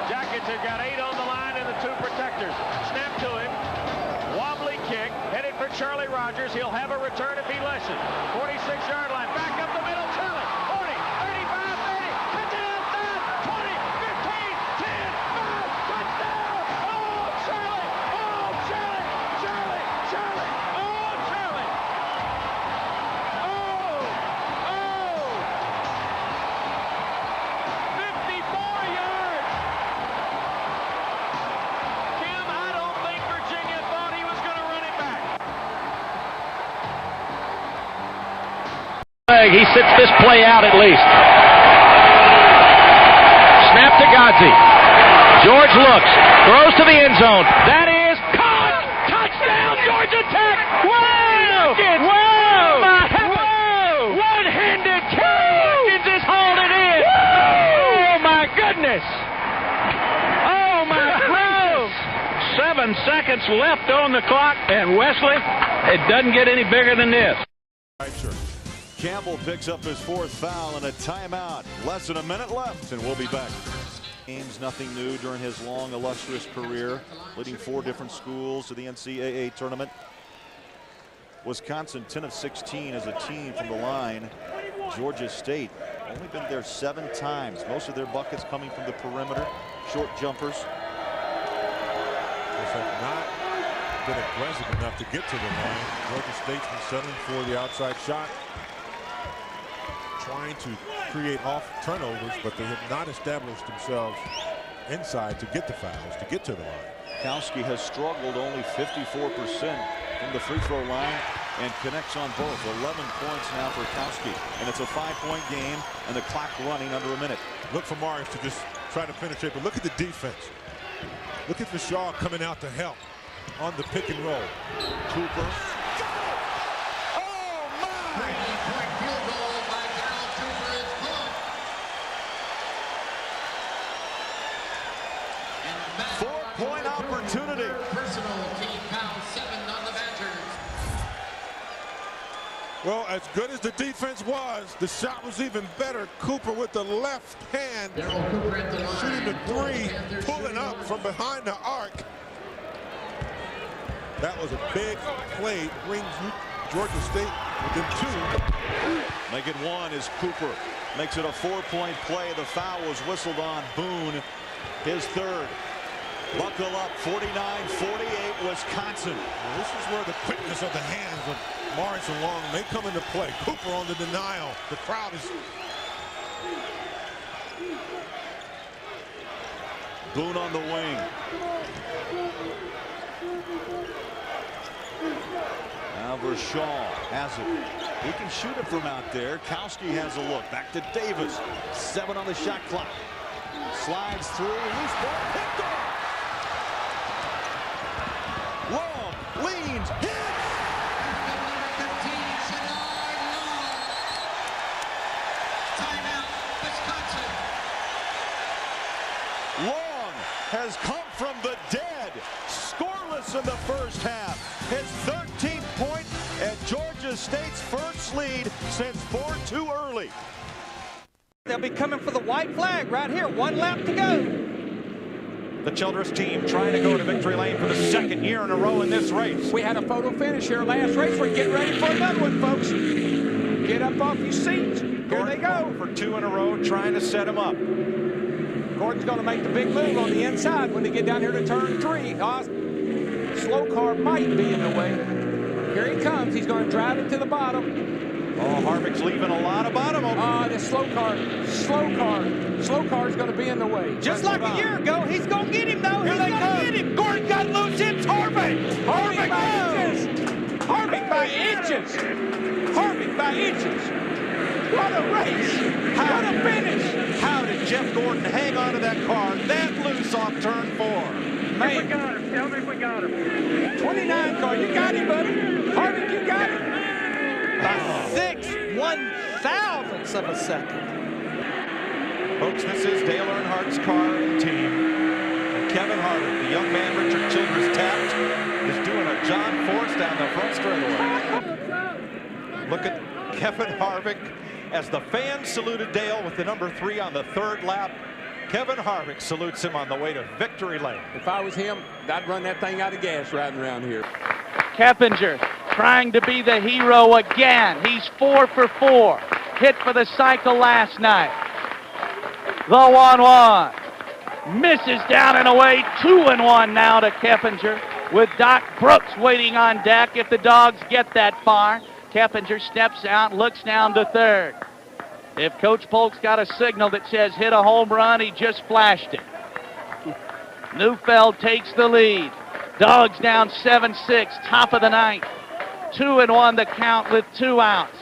Jackets have got 8 on the line and the 2 protectors. Snap to him. Wobbly kick. Headed for Charlie Rogers. He'll have a return if he listens. 46-yard line. Back up the middle. Charlie. 40, 35, 30. Touchdown, 5, 20, 15, 10, 5. Touchdown. Oh, Charlie. Oh, Charlie. Charlie. Charlie. Oh, Charlie. Oh. Oh. 54 yards. Kim, I don't think Virginia thought he was going to run it back. He sits this play out at least. Snap to Godzi. George looks, throws to the end zone. That is caught. Touchdown, Georgia Tech. Whoa! Whoa! My heavens! One-handed Terry Atkins is hauled it in. Oh my goodness! Oh my goodness! 7 seconds left on the clock, and Wesley, it doesn't get any bigger than this. Campbell picks up his 4th foul and a timeout. Less than a minute left, and we'll be back. Games, nothing new during his long, illustrious career, leading 4 different schools to the NCAA tournament. Wisconsin 10 of 16 as a team from the line. Georgia State only been there 7 times. Most of their buckets coming from the perimeter, short jumpers. Have not been aggressive enough to get to the line. Georgia State's been settling for the outside shot, trying to create off turnovers, but they have not established themselves inside to get the fouls, to get to the line. Kowski has struggled, only 54% from the free throw line, and connects on both. 11 points now for Kowski, and it's a 5-point game, and the clock running under a minute. Look for Morris to just try to finish it, but look at the defense. Look at Shaw coming out to help on the pick and roll. Cooper. Oh my! 4-point opportunity. Personal team foul, 7 on the Badgers. Well, as good as the defense was, the shot was even better. Cooper with the left hand, shooting the 3, pulling up from behind the arc. That was a big play. Brings Georgia State within 2. Make it 1 as Cooper makes it a 4-point play. The foul was whistled on Boone, his 3rd. Buckle up, 49-48, Wisconsin. Well, this is where the quickness of the hands of Morris and Long may come into play. Cooper on the denial. The crowd is... Boone on the wing. Now Shaw has it. He can shoot it from out there. Kowski has a look. Back to Davis. 7 on the shot clock. Slides through. Loose ball picked off. Long leans. Hit. Timeout, Wisconsin. Long has come from the dead. Scoreless in the first half. His 13th point at Georgia State's first lead since 4-2 early. They'll be coming for the white flag right here. 1 lap to go. The Childress team trying to go to victory lane for the 2nd year in a row in this race. We had a photo finish here last race. We're getting ready for another one, folks. Get up off your seats. Here they go. For 2 in a row, trying to set him up. Gordon's going to make the big move on the inside when they get down here to turn 3. Slow car might be in the way. Here he comes. He's going to drive it to the bottom. Oh, Harvick's leaving a lot of bottom open. This slow car is going to be in the way. Just like a year ago, he's going to get him, though. He's going to get him. Gordon got loose. It's Harvick. Harvick by inches. Harvick by inches. Harvick by inches. What a race. What a finish. How did Jeff Gordon hang on to that car that loose off turn 4? Man. We got him. Tell me we got him. 29 car. You got him, buddy. Harvick, you got him. By 6/1000ths of a second. Folks, this is Dale Earnhardt's car and team. And Kevin Harvick, the young man Richard Childress tapped, is doing a John Force down the front straightaway. Look at Kevin Harvick as the fans saluted Dale with the number 3 on the 3rd lap. Kevin Harvick salutes him on the way to victory lane. If I was him, I'd run that thing out of gas riding around here. Keppinger trying to be the hero again. He's 4 for 4. Hit for the cycle last night. The 1-1. Misses down and away. 2-1 now to Keppinger, with Doc Brooks waiting on deck if the Dogs get that far. Keppinger steps out, looks down to third. If Coach Polk's got a signal that says hit a home run, he just flashed it. Neufeld takes the lead. Dogs down 7-6, top of the ninth. 2-1 the count with 2 outs.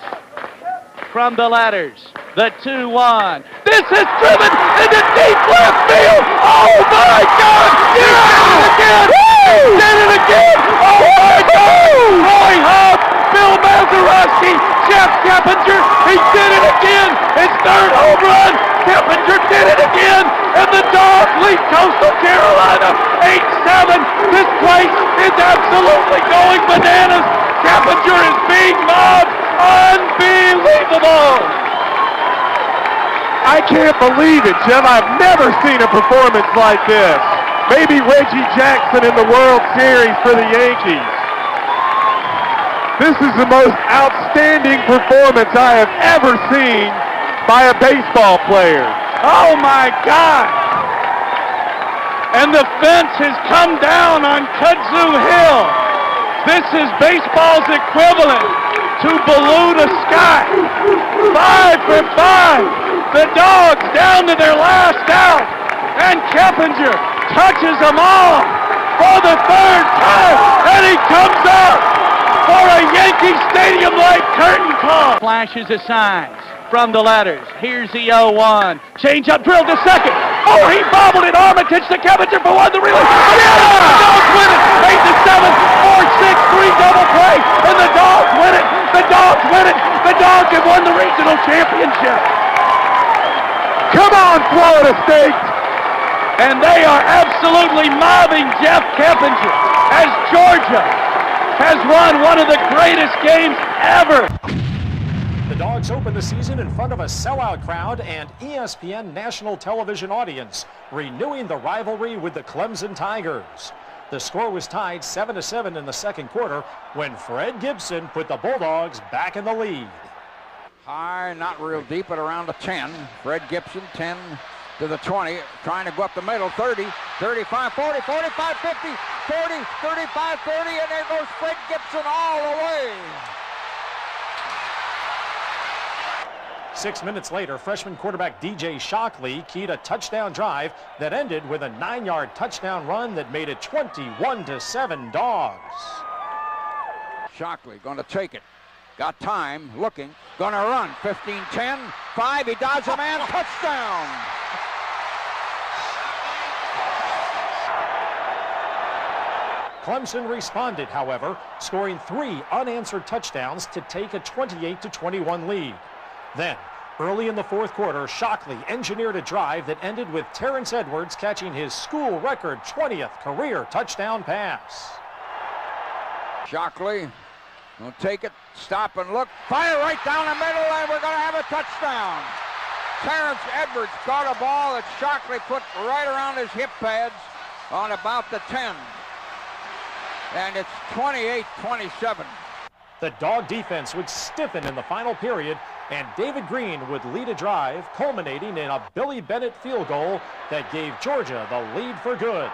From the letters, the 2-1. This is driven into deep left field. Oh my God! He did it again! Oh my God! Roy Hobbs, Bill Mazeroski, Jeff Keppinger, he did it again! His 3rd home run! Keppinger did it again! And the Dogs lead Coastal Carolina 8-7. This place is absolutely going bananas. Keppinger is being mobbed. Unbelievable! I can't believe it, Jim. I've never seen a performance like this. Maybe Reggie Jackson in the World Series for the Yankees. This is the most outstanding performance I have ever seen by a baseball player. Oh my God! And the fence has come down on Kudzu Hill. This is baseball's equivalent to Balloon Sky. 5 for 5. The Dogs down to their last out. And Keppinger touches them all for the 3rd time. And he comes out for a Yankee Stadium-like curtain call. Flashes of signs from the letters. Here's the 0-1. Change up, drill to second. Oh, he bobbled it. Armitage to Keppinger for 1 to release. Yeah! The Dogs win it. 8-7. 4-6-3 double play. And the Dogs win it. The Dogs win it. The Dogs have won the regional championship. Come on, Florida State! And they are absolutely mobbing Jeff Keppinger as Georgia has won one of the greatest games ever. The Dogs open the season in front of a sellout crowd and ESPN national television audience, renewing the rivalry with the Clemson Tigers. The score was tied 7-7 in the 2nd quarter when Fred Gibson put the Bulldogs back in the lead. High, not real deep, but around the 10. Fred Gibson, 10 to the 20, trying to go up the middle, 30, 35, 40, 45, 50, 40, 35, 30, and there goes Fred Gibson all the way. 6 minutes later, freshman quarterback DJ Shockley keyed a touchdown drive that ended with a 9-yard touchdown run that made it 21-7 Dogs. Shockley going to take it. Got time, looking, going to run. 15-10, 5, he dodges a man, touchdown! Clemson responded, however, scoring 3 unanswered touchdowns to take a 28-21 lead. Then, early in the 4th quarter, Shockley engineered a drive that ended with Terrence Edwards catching his school record 20th career touchdown pass. Shockley will take it, stop and look, fire right down the middle, and we're going to have a touchdown. Terrence Edwards got a ball that Shockley put right around his hip pads on about the 10. And it's 28-27. The Dog defense would stiffen in the final period, and David Green would lead a drive, culminating in a Billy Bennett field goal that gave Georgia the lead for good.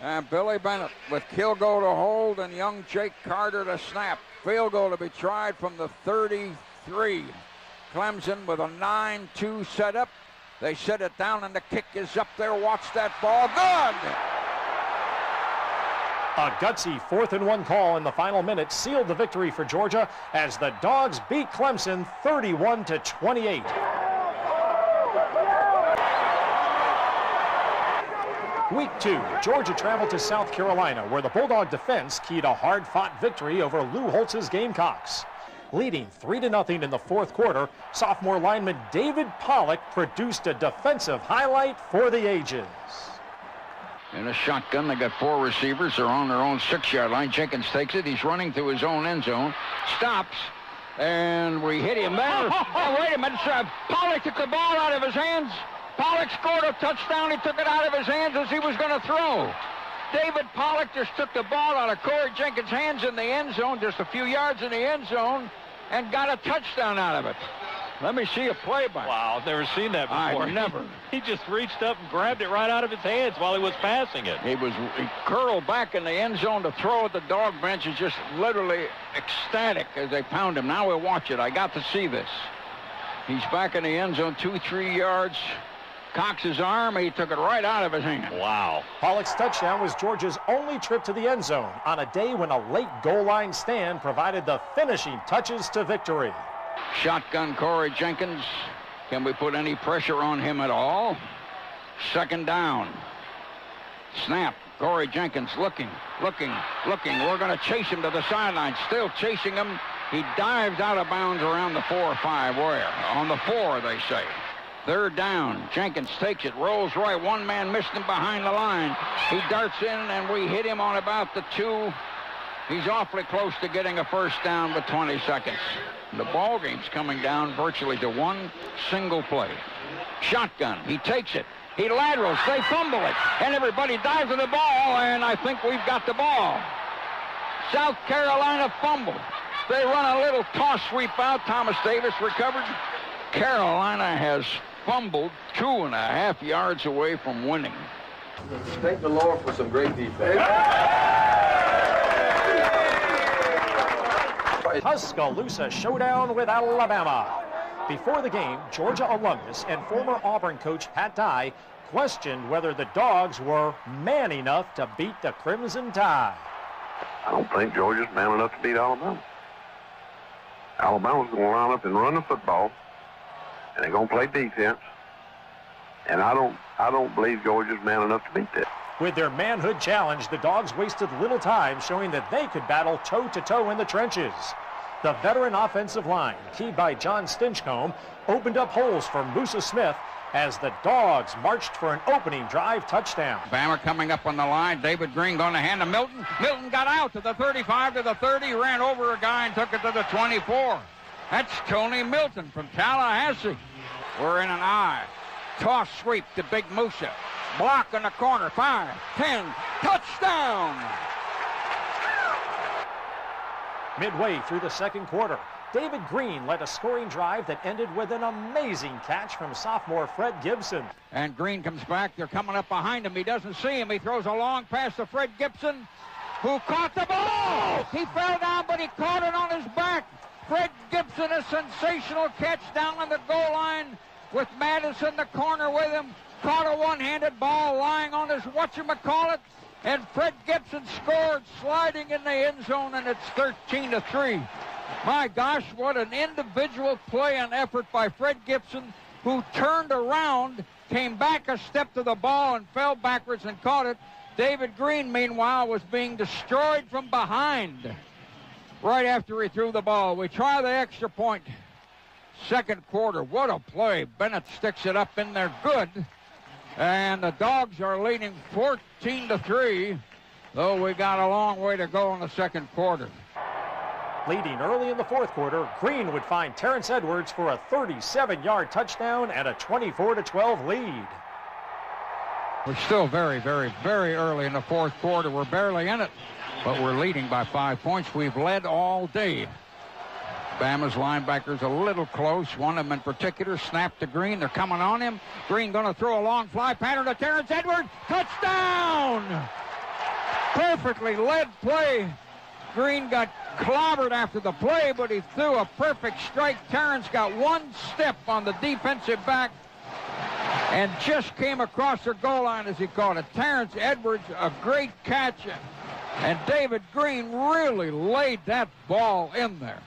And Billy Bennett with Kilgo to hold and young Jake Carter to snap. Field goal to be tried from the 33. Clemson with a 9-2 setup. They set it down and the kick is up there. Watch that ball. Good! A gutsy 4th-and-1 call in the final minute sealed the victory for Georgia as the Dogs beat Clemson 31-28. Week 2, Georgia traveled to South Carolina, where the Bulldog defense keyed a hard-fought victory over Lou Holtz's Gamecocks. Leading 3-0 in the 4th quarter, sophomore lineman David Pollock produced a defensive highlight for the ages. In a shotgun, they got 4 receivers. They're on their own 6-yard line. Jenkins takes it. He's running through his own end zone. Stops. And we hit him there. Oh, wait a minute. Pollock took the ball out of his hands. Pollock scored a touchdown. He took it out of his hands as he was going to throw. David Pollock just took the ball out of Corey Jenkins' hands in the end zone, just a few yards in the end zone, and got a touchdown out of it. Let me see a play by. Wow, I've never seen that before. I never. He just reached up and grabbed it right out of his hands while he was passing it. He curled back in the end zone to throw at the dog bench and just literally ecstatic as they pound him. Now we'll watch it. I got to see this. He's back in the end zone, 2-3 yards. Cocks his arm. He took it right out of his hand. Wow. Pollock's touchdown was Georgia's only trip to the end zone on a day when a late goal line stand provided the finishing touches to victory. Shotgun Corey Jenkins. Can we put any pressure on him at all? Second down. Snap. Corey Jenkins looking. We're going to chase him to the sideline. Still chasing him. He dives out of bounds around the 4 or 5. Where? On the 4, they say. Third down. Jenkins takes it. Rolls right. One man missed him behind the line. He darts in, and we hit him on about the 2. He's awfully close to getting a first down with 20 seconds. The ball game's coming down virtually to one single play. Shotgun. He takes it. He laterals. They fumble it. And everybody dives to the ball, and I think we've got the ball. South Carolina fumbled. They run a little toss sweep out. Thomas Davis recovered. Carolina has fumbled 2.5 yards away from winning. Thank the Lord for some great defense. Tuscaloosa showdown with Alabama. Before the game, Georgia alumnus and former Auburn coach Pat Dye questioned whether the Dogs were man enough to beat the Crimson Tide. I don't think Georgia's man enough to beat Alabama. Alabama's going to line up and run the football, and they're going to play defense. And I don't believe Georgia's man enough to beat that. With their manhood challenge, the Dogs wasted little time showing that they could battle toe-to-toe in the trenches. The veteran offensive line, keyed by John Stinchcomb, opened up holes for Musa Smith as the Dogs marched for an opening drive touchdown. Bama coming up on the line. David Green going to hand to Milton. Milton got out to the 35, to the 30, ran over a guy and took it to the 24. That's Tony Milton from Tallahassee. We're in an eye. Toss sweep to Big Musa. Block in the corner. 5, 10, touchdown! Midway through the second quarter, David Green led a scoring drive that ended with an amazing catch from sophomore Fred Gibson. And Green comes back. They're coming up behind him. He doesn't see him. He throws a long pass to Fred Gibson, who caught the ball. He fell down, but he caught it on his back. Fred Gibson, a sensational catch down on the goal line with Madison the corner with him. Caught a one-handed ball lying on his whatchamacallit. And Fred Gibson scored sliding in the end zone, and it's 13-3. My gosh, what an individual play and effort by Fred Gibson, who turned around, came back a step to the ball, and fell backwards and caught it. David Green, meanwhile, was being destroyed from behind right after he threw the ball. We try the extra point. Second quarter, what a play. Bennett sticks it up in there good. And the Dogs are leading 14-3, though we got a long way to go in the second quarter. Leading early in the fourth quarter, Green would find Terrence Edwards for a 37-yard touchdown and a 24-12 lead. We're still very, very, very early in the fourth quarter. We're barely in it, but we're leading by 5 points. We've led all day. Bama's linebackers a little close. One of them in particular snapped to Green. They're coming on him. Green going to throw a long fly pattern to Terrence Edwards. Touchdown! Perfectly led play. Green got clobbered after the play, but he threw a perfect strike. Terrence got one step on the defensive back and just came across their goal line as he caught it. Terrence Edwards, a great catch. And David Green really laid that ball in there.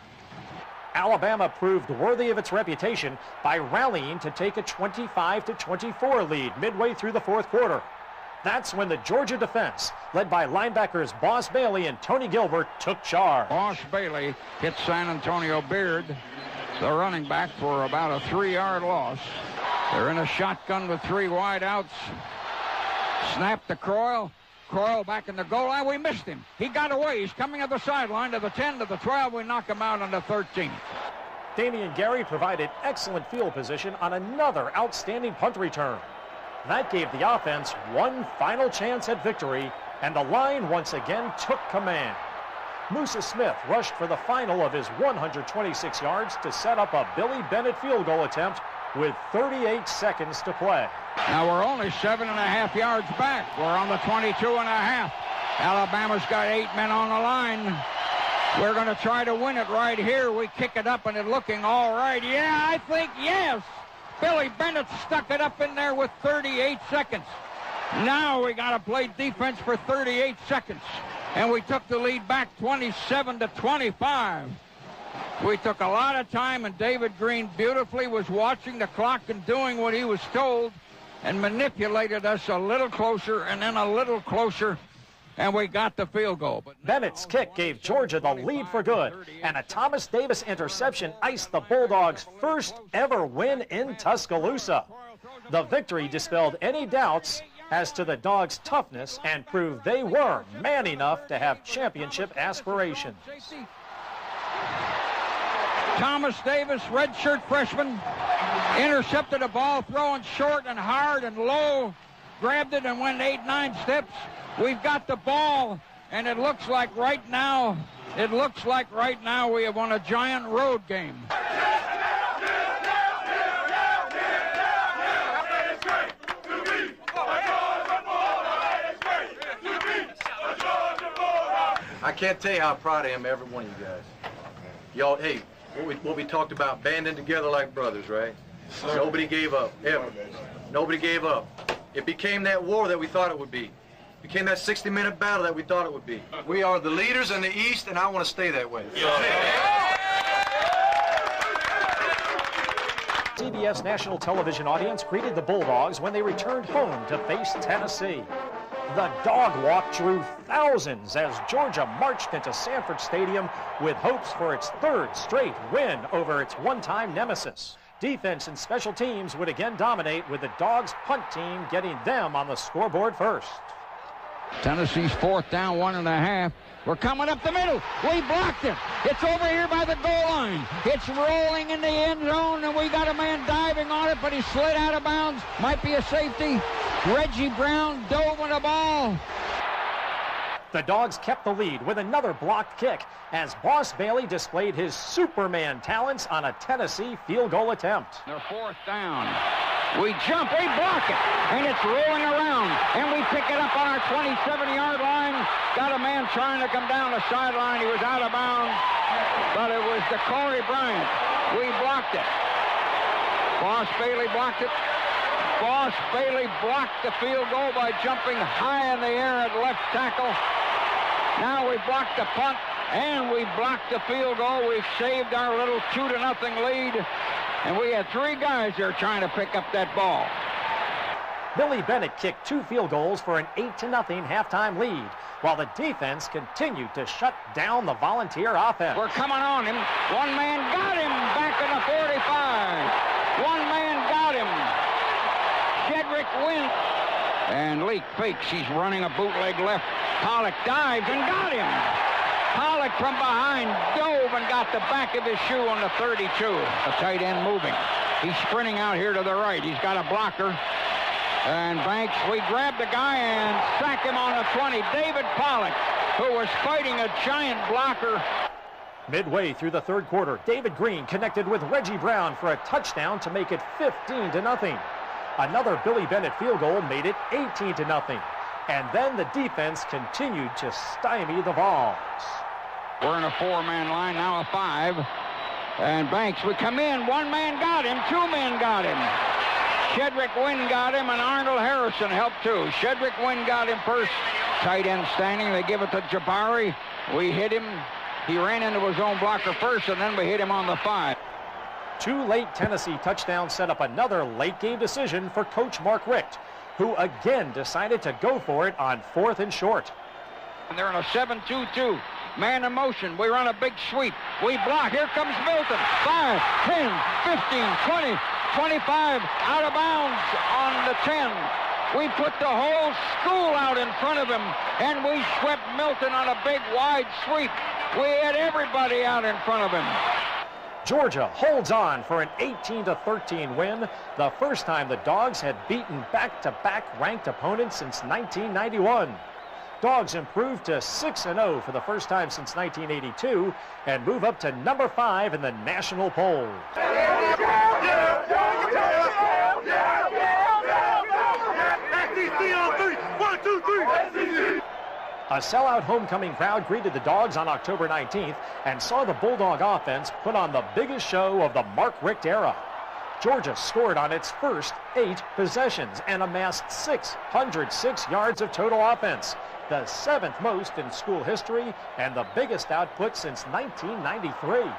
Alabama proved worthy of its reputation by rallying to take a 25-24 lead midway through the fourth quarter. That's when the Georgia defense, led by linebackers Boss Bailey and Tony Gilbert, took charge. Boss Bailey hit San Antonio Beard, the running back, for about a 3-yard loss. They're in a shotgun with 3 wide outs. Snap to Croyle. Croyle back in the goal line. We missed him. He got away. He's coming to the sideline, to the 10, to the 12. We knock him out on the 13. Damian Gary provided excellent field position on another outstanding punt return. That gave the offense one final chance at victory, and the line once again took command. Musa Smith rushed for the final of his 126 yards to set up a Billy Bennett field goal attempt with 38 seconds to play. Now we're only 7.5 yards back. We're on the 22.5. Alabama's got 8 men on the line. We're going to try to win it right here. We kick it up and it's looking all right. Yeah, I think yes. Billy Bennett stuck it up in there with 38 seconds. Now we got to play defense for 38 seconds. And we took the lead back 27-25. We took a lot of time, and David Green beautifully was watching the clock and doing what he was told and manipulated us a little closer and then a little closer, and we got the field goal. But Bennett's kick gave Georgia the lead for good, and a Thomas Davis interception iced the Bulldogs' first ever win in Tuscaloosa. The victory dispelled any doubts as to the Dogs' toughness and proved they were man enough to have championship aspirations. Thomas Davis, redshirt freshman, intercepted a ball throwing short and hard and low, grabbed it and went 8-9 steps. We've got the ball, and it looks like right now we have won a giant road game. I can't tell you how proud I am of every one of you guys. Y'all, hey, what we talked about, banding together like brothers, right? Nobody gave up, ever. Nobody gave up. It became that war that we thought it would be. It became that 60-minute battle that we thought it would be. We are the leaders in the East, and I want to stay that way. CBS national television audience greeted the Bulldogs when they returned home to face Tennessee. The dog walk drew thousands as Georgia marched into Sanford Stadium with hopes for its third straight win over its one-time nemesis. Defense and special teams would again dominate, with the Dogs' punt team getting them on the scoreboard first. Tennessee's 4th down, 1.5. We're coming up the middle. We blocked it. It's over here by the goal line. It's rolling in the end zone, and we got a man diving on it, but he slid out of bounds. Might be a safety. Reggie Brown dove on the ball. The Dogs kept the lead with another blocked kick as Boss Bailey displayed his Superman talents on a Tennessee field goal attempt. They're 4th down. We jump, we block it, and it's rolling around, and we pick it up on our 27-yard line. Got a man trying to come down the sideline. He was out of bounds, but it was Corey Bryant. We blocked it. Boss Bailey blocked it. Boss Bailey blocked the field goal by jumping high in the air at left tackle. Now we blocked the punt, and we blocked the field goal. We've saved our little 2-0 lead. And we had 3 guys there trying to pick up that ball. Billy Bennett kicked 2 field goals for an 8-0 halftime lead, while the defense continued to shut down the Volunteer offense. We're coming on him. One man got him back in the 45. One man got him. Shedrick wins. And Leak fakes. He's running a bootleg left. Pollock dives and got him. Pollock from behind dove and got the back of his shoe on the 32. The tight end moving. He's sprinting out here to the right. He's got a blocker. And Banks, we grab the guy and sack him on the 20. David Pollock, who was fighting a giant blocker. Midway through the third quarter, David Green connected with Reggie Brown for a touchdown to make it 15-0. Another Billy Bennett field goal made it 18-0. And then the defense continued to stymie the Vols. We're in a 4-man line, now a 5. And Banks, we come in. 1 man got him. 2 men got him. Shedrick Wynn got him, and Arnold Harrison helped too. Shedrick Wynn got him first. Tight end standing. They give it to Jabari. We hit him. He ran into his own blocker first, and then we hit him on the 5. 2 late Tennessee touchdowns set up another late-game decision for Coach Mark Richt, who again decided to go for it on 4th and short. And they're in a 7-2-2. Man in motion. We run a big sweep. We block. Here comes Milton. 5, 10, 15, 20, 25. Out of bounds on the 10. We put the whole school out in front of him, and we swept Milton on a big wide sweep. We had everybody out in front of him. Georgia holds on for an 18-13 win, the first time the Dogs had beaten back-to-back ranked opponents since 1991. Dogs improved to 6-0 for the first time since 1982 and move up to number 5 in the national poll. A sellout homecoming crowd greeted the Dogs on October 19th and saw the Bulldog offense put on the biggest show of the Mark Richt era. Georgia scored on its first 8 possessions and amassed 606 yards of total offense, the 7th most in school history and the biggest output since 1993.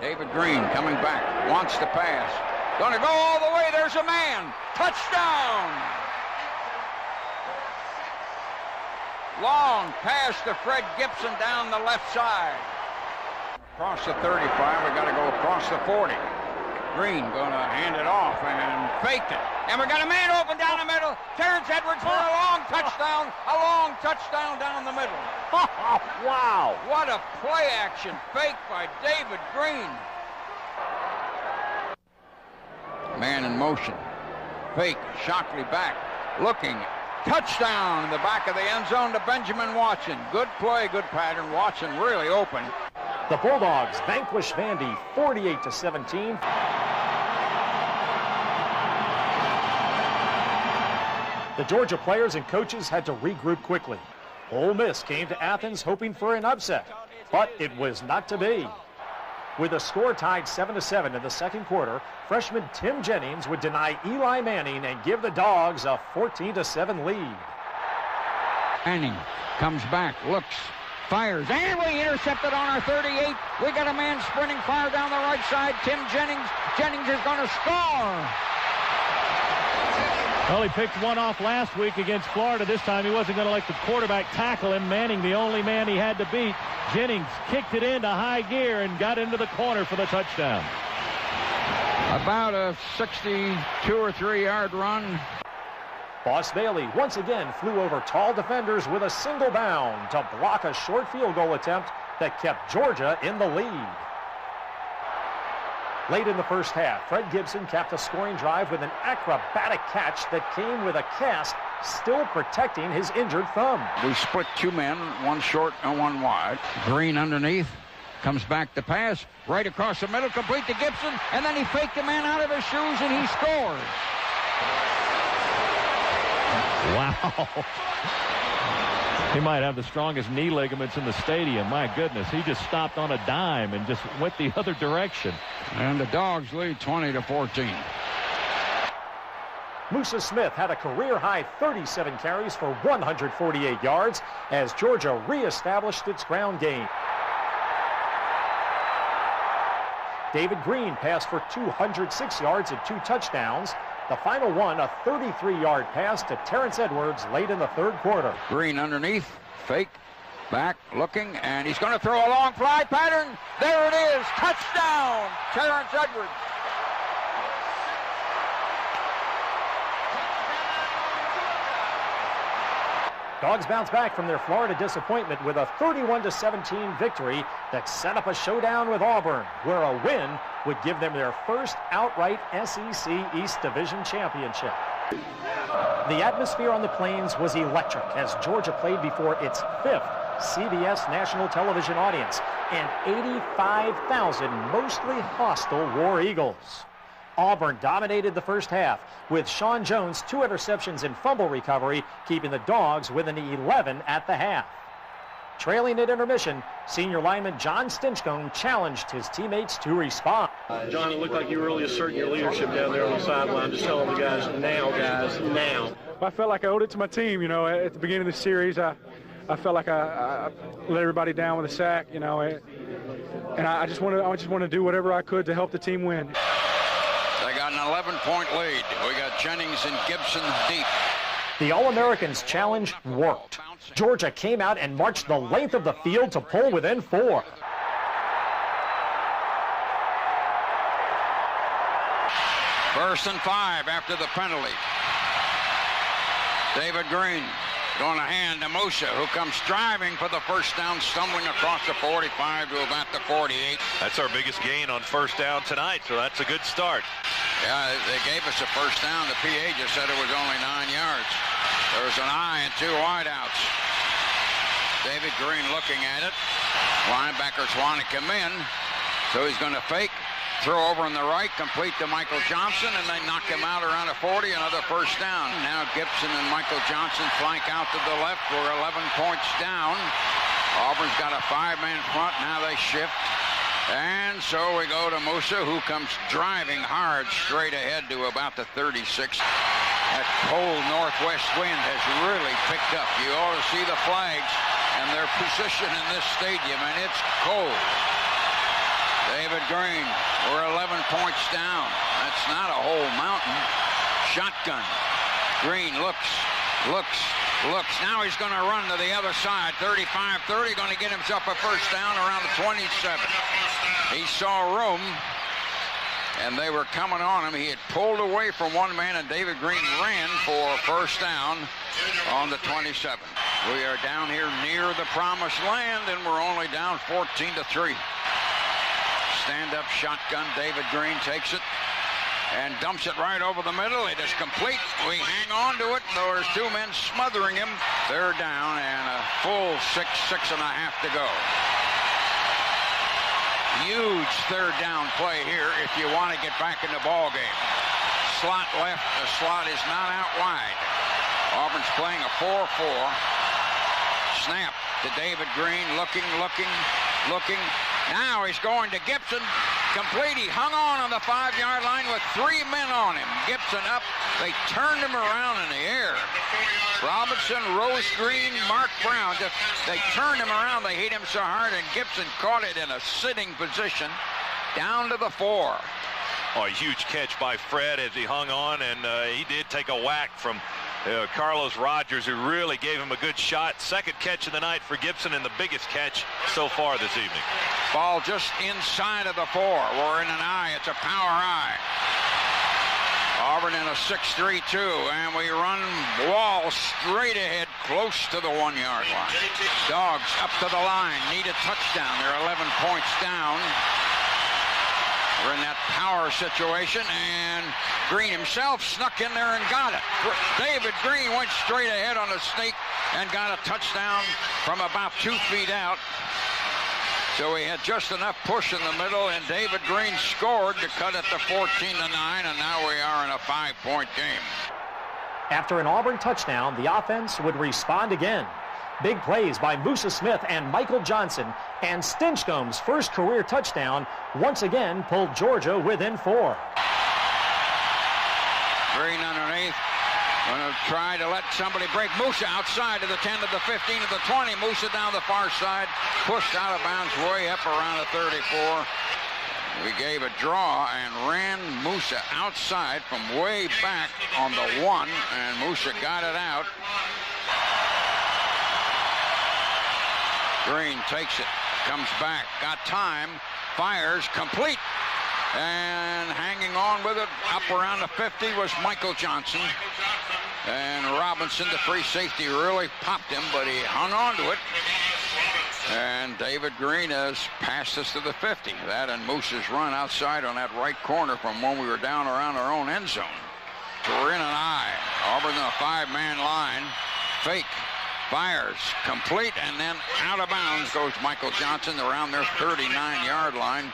David Green coming back, wants to pass. Gonna go all the way, there's a man. Touchdown! Long pass to Fred Gibson down the left side. Across the 35, we got to go across the 40. Green gonna hand it off and faked it. And we got a man open down the middle. Terrence Edwards for a long touchdown down the middle. Wow. What a play action fake by David Green. Man in motion. Fake, Shockley back, looking. Touchdown in the back of the end zone to Benjamin Watson. Good play, good pattern. Watson really open. The Bulldogs vanquish Vandy 48-17. The Georgia players and coaches had to regroup quickly. Ole Miss came to Athens hoping for an upset, but it was not to be. With the score tied 7-7 in the second quarter, freshman Tim Jennings would deny Eli Manning and give the Dogs a 14-7 lead. Manning comes back, looks, fires, and we intercepted on our 38. We got a man sprinting far down the right side. Tim Jennings. Jennings is going to score. Well, he picked one off last week against Florida. This time he wasn't going to let the quarterback tackle him. Manning, the only man he had to beat. Jennings kicked it into high gear and got into the corner for the touchdown. About a 62 or 3 yard run. Boss Bailey once again flew over tall defenders with a single bound to block a short field goal attempt that kept Georgia in the lead. Late in the first half, Fred Gibson capped a scoring drive with an acrobatic catch that came with a cast still protecting his injured thumb. We split 2 men, 1 short and 1 wide. Green underneath, comes back to pass, right across the middle, complete to Gibson, and then he faked the man out of his shoes and he scores. Wow. He might have the strongest knee ligaments in the stadium. My goodness, he just stopped on a dime and just went the other direction. And the Dogs lead 20-14. Musa Smith had a career-high 37 carries for 148 yards as Georgia reestablished its ground game. David Green passed for 206 yards and 2 touchdowns. The final one, a 33-yard pass to Terrence Edwards late in the third quarter. Green underneath, fake, back, looking, and he's going to throw a long fly pattern. There it is, touchdown, Terrence Edwards. Dogs bounce back from their Florida disappointment with a 31-17 victory that set up a showdown with Auburn, where a win would give them their first outright SEC East Division championship. The atmosphere on the Plains was electric as Georgia played before its 5th CBS national television audience and 85,000 mostly hostile War Eagles. Auburn dominated the first half with Sean Jones' 2 interceptions and fumble recovery, keeping the Dogs within 11 at the half. Trailing at intermission, senior lineman John Stinchcomb challenged his teammates to respond. John, it looked like you were really asserting your leadership down there on the sideline, just telling the guys, now. I felt like I owed it to my team, at the beginning of the series. I felt like I let everybody down with a sack, and I just want to do whatever I could to help the team win. They got an 11-point lead. We got Jennings and Gibson deep. The All-Americans challenge worked. Georgia came out and marched the length of the field to pull within 4. First and 5 after the penalty. David Green going to hand to Musa, who comes driving for the first down, stumbling across the 45 to about the 48. That's our biggest gain on first down tonight, so that's a good start. Yeah, they gave us a first down. The PA just said it was only 9 yards. There was an eye and 2 wideouts. David Green looking at it. Linebackers want to come in, so he's going to fake. Throw over on the right, complete to Michael Johnson, and they knock him out around a 40, another first down. Now Gibson and Michael Johnson flank out to the left. We're 11 points down. Auburn's got a 5-man front. Now they shift. And so we go to Musa, who comes driving hard straight ahead to about the 36. That cold northwest wind has really picked up. You ought to see the flags and their position in this stadium, and it's cold. David Green, we're 11 points down. That's not a whole mountain. Shotgun. Green looks. Now he's going to run to the other side. 35-30, going to get himself a first down around the 27. He saw room, and they were coming on him. He had pulled away from one man, and David Green ran for first down on the 27. We are down here near the promised land, and we're only down 14-3. Stand-up shotgun. David Green takes it and dumps it right over the middle. It is complete. We hang on to it. There's 2 men smothering him. They're down, and a full 6.5 to go. Huge third down play here if you want to get back in the ball game. Slot left. The slot is not out wide. Auburn's playing a 4-4. Snap to David Green. Looking. Now he's going to Gibson. Complete. He hung on the 5-yard line with 3 men on him. Gibson up. They turned him around in the air. Robinson, Rose Green, Mark Brown. They turned him around. They hit him so hard, and Gibson caught it in a sitting position down to the 4. Oh, a huge catch by Fred as he hung on, and he did take a whack from Carlos Rogers, who really gave him a good shot. Second catch of the night for Gibson, and the biggest catch so far this evening. Ball just inside of the 4. We're in an eye. It's a power eye. Auburn in a 6-3-2, and we run wall straight ahead close to the 1-yard line. Dogs up to the line, need a touchdown. They're 11 points down. We're in that power situation, and Green himself snuck in there and got it. David Green went straight ahead on a sneak and got a touchdown from about 2 feet out. So he had just enough push in the middle, and David Green scored to cut it to 14-9, and now we are in a 5-point game. After an Auburn touchdown, the offense would respond again. Big plays by Musa Smith and Michael Johnson, and Stinchcomb's first career touchdown once again pulled Georgia within 4. Green underneath. Going to try to let somebody break. Musa outside of the 10, to the 15, to the 20. Musa down the far side. Pushed out of bounds way up around the 34. We gave a draw and ran Musa outside from way back on the 1, and Musa got it out. Green takes it, comes back, got time, fires, complete. And hanging on with it, up around the 50 was Michael Johnson. And Robinson, the free safety, really popped him, but he hung on to it. And David Green has passed us to the 50. That and Moose's run outside on that right corner from when we were down around our own end zone. So we're in an eye. Auburn in a 5-man line. Fake. Fires. Complete. And then out of bounds goes Michael Johnson around their 39-yard line.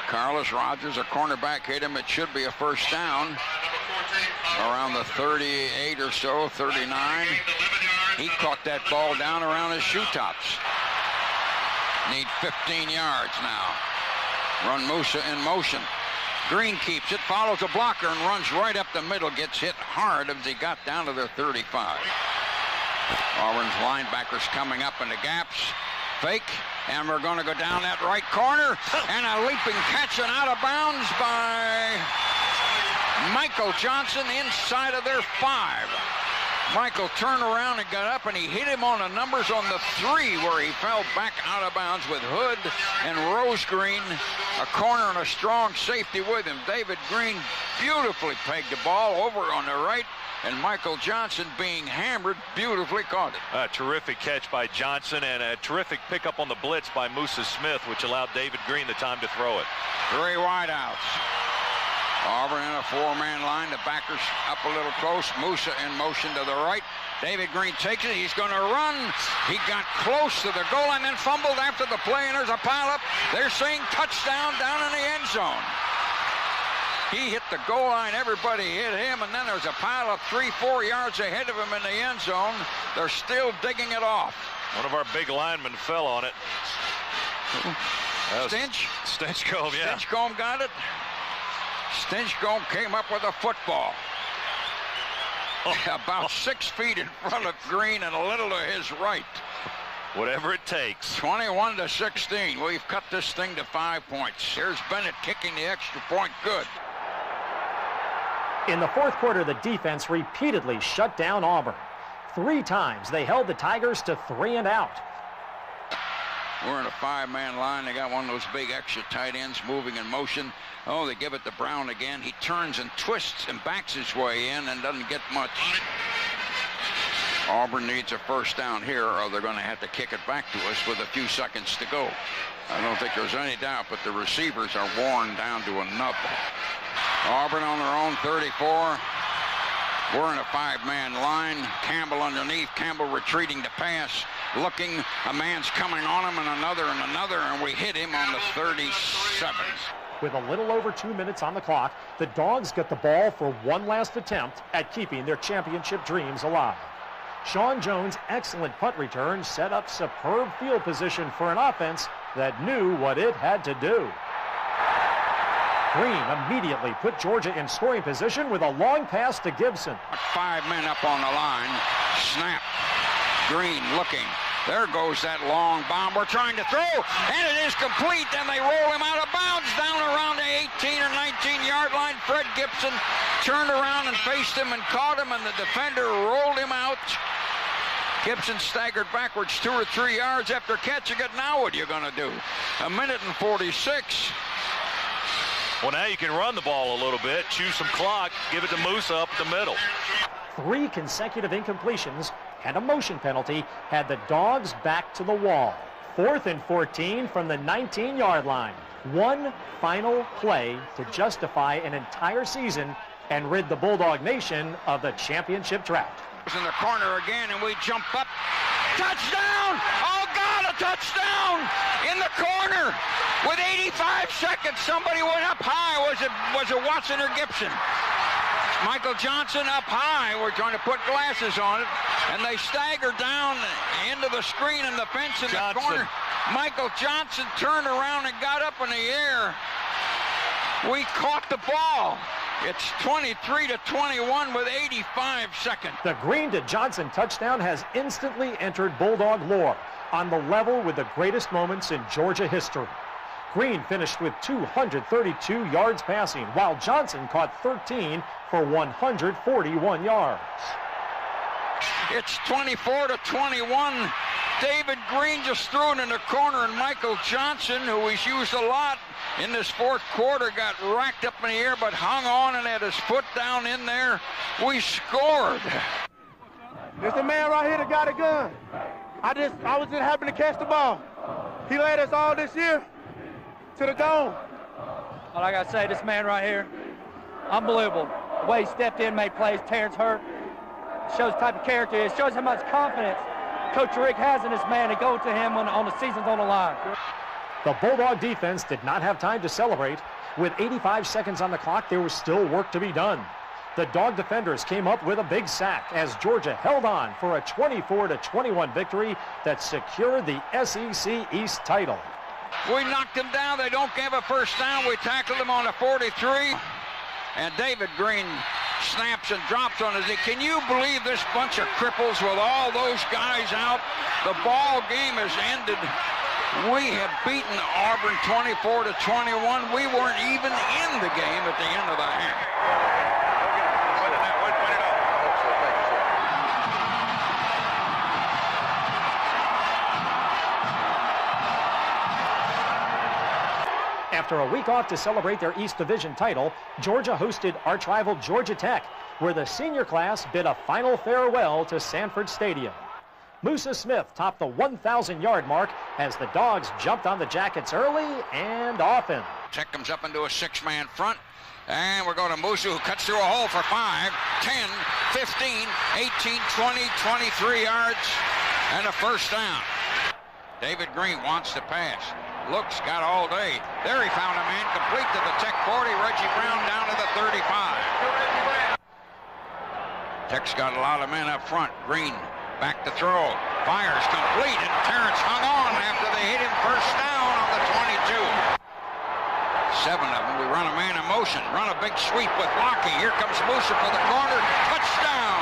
Carlos Rogers, a cornerback, hit him. It should be a first down. Around the 38 or so, 39. He caught that ball down around his shoe tops. Need 15 yards now. Run Musa in motion. Green keeps it, follows a blocker, and runs right up the middle. Gets hit hard as he got down to their 35. Auburn's linebackers coming up in the gaps. Fake, and we're going to go down that right corner. And a leaping catch and out of bounds by Michael Johnson inside of their 5. Michael turned around and got up, and he hit him on the numbers on the 3, where he fell back out of bounds with Hood and Rose Green, a corner and a strong safety with him. David Green beautifully pegged the ball over on the right and Michael Johnson, being hammered, beautifully caught it. A terrific catch by Johnson and a terrific pickup on the blitz by Musa Smith, which allowed David Green the time to throw it. 3 wideouts. Auburn in a 4-man line. The backers up a little close. Musa in motion to the right. David Green takes it. He's going to run. He got close to the goal and then fumbled after the play, and there's a pileup. They're saying touchdown down in the end zone. He hit the goal line. Everybody hit him, and then there's a pileup 3-4 yards ahead of him in the end zone. They're still digging it off. One of our big linemen fell on it. Stinchcomb, yeah. Stinchcomb got it. Stinchcomb came up with a football. About 6 feet in front of Green and a little to his right. Whatever it takes. 21-16. We've cut this thing to 5 points. Here's Bennett kicking the extra point. Good. In the fourth quarter, the defense repeatedly shut down Auburn. 3 times they held the Tigers to 3 and out. We're in a 5-man line. They got one of those big extra tight ends moving in motion. Oh, they give it to Brown again. He turns and twists and backs his way in and doesn't get much. Auburn needs a first down here, or they're going to have to kick it back to us with a few seconds to go. I don't think there's any doubt, but the receivers are worn down to a nub. Auburn on their own 34. We're in a 5-man line. Campbell underneath. Campbell retreating to pass. Looking. A man's coming on him, and another, and we hit him on the 37. With a little over 2 minutes on the clock, the Dogs get the ball for one last attempt at keeping their championship dreams alive. Sean Jones' excellent punt return set up superb field position for an offense that knew what it had to do. Green immediately put Georgia in scoring position with a long pass to Gibson. 5 men up on the line. Snap. Green looking. There goes that long bomb. We're trying to throw, and it is complete, and they roll him out of bounds down around the 18 or 19-yard line. Fred Gibson turned around and faced him and caught him, and the defender rolled him out. Gibson staggered backwards 2 or 3 yards after catching it. Now what are you going to do? 1:46. Well, now you can run the ball a little bit, chew some clock, give it to Musa up the middle. 3 consecutive incompletions and a motion penalty had the Dogs back to the wall. 4th and 14 from the 19-yard line. One final play to justify an entire season and rid the Bulldog Nation of the championship drought. In the corner again, and we jump up. Touchdown! Oh, God, a touchdown! In the corner with 85 seconds. Somebody went up high. Was it Watson or Gibson? Michael Johnson up high. We're trying to put glasses on it, and they stagger down into the screen and the fence in the corner. Michael Johnson turned around and got up in the air. We caught the ball. It's 23-21 with 85 seconds. The Green to Johnson touchdown has instantly entered Bulldog lore on the level with the greatest moments in Georgia history. Green finished with 232 yards passing, while Johnson caught 13 for 141 yards. It's 24-21. David Green just threw it in the corner, and Michael Johnson, who he's used a lot in this fourth quarter, got racked up in the air but hung on and had his foot down in there. We scored. There's the man right here that got a gun. I was just happy to catch the ball. He led us all this year to the dome. All I gotta say, this man right here, unbelievable. The way he stepped in, made plays. Terrence Hurt shows the type of character he is. Shows how much confidence Coach Rick has in this man to go to him when the season's on the line. The Bulldog defense did not have time to celebrate. With 85 seconds on the clock, there was still work to be done. The Dog defenders came up with a big sack as Georgia held on for a 24-21 victory that secured the SEC East title. We knocked them down. They don't give a first down. We tackled them on a 43. And David Green snaps and drops on his knee. Can you believe this bunch of cripples with all those guys out? The ball game has ended. We have beaten Auburn 24-21. We weren't even in the game at the end of the half. After a week off to celebrate their East Division title, Georgia hosted arch-rival Georgia Tech. where the senior class bid a final farewell to Sanford Stadium. Musa Smith topped the 1,000-yard mark as the Dogs jumped on the Jackets early and often. Tech comes up into a six-man front. And we're going to Musa, who cuts through a hole for 5, 10, 15, 18, 20, 23 yards, and a first down. David Green wants to pass. Looks, got all day. There he found a man complete to the Tech 40. Reggie Brown down to the 35. Tech's got a lot of men up front. Green back to throw. Fires complete, and Terrence hung on after they hit him first down on the 22. 7 of them. We run a man in motion. Run a big sweep with Lockie. Here comes Musa for the corner. Touchdown!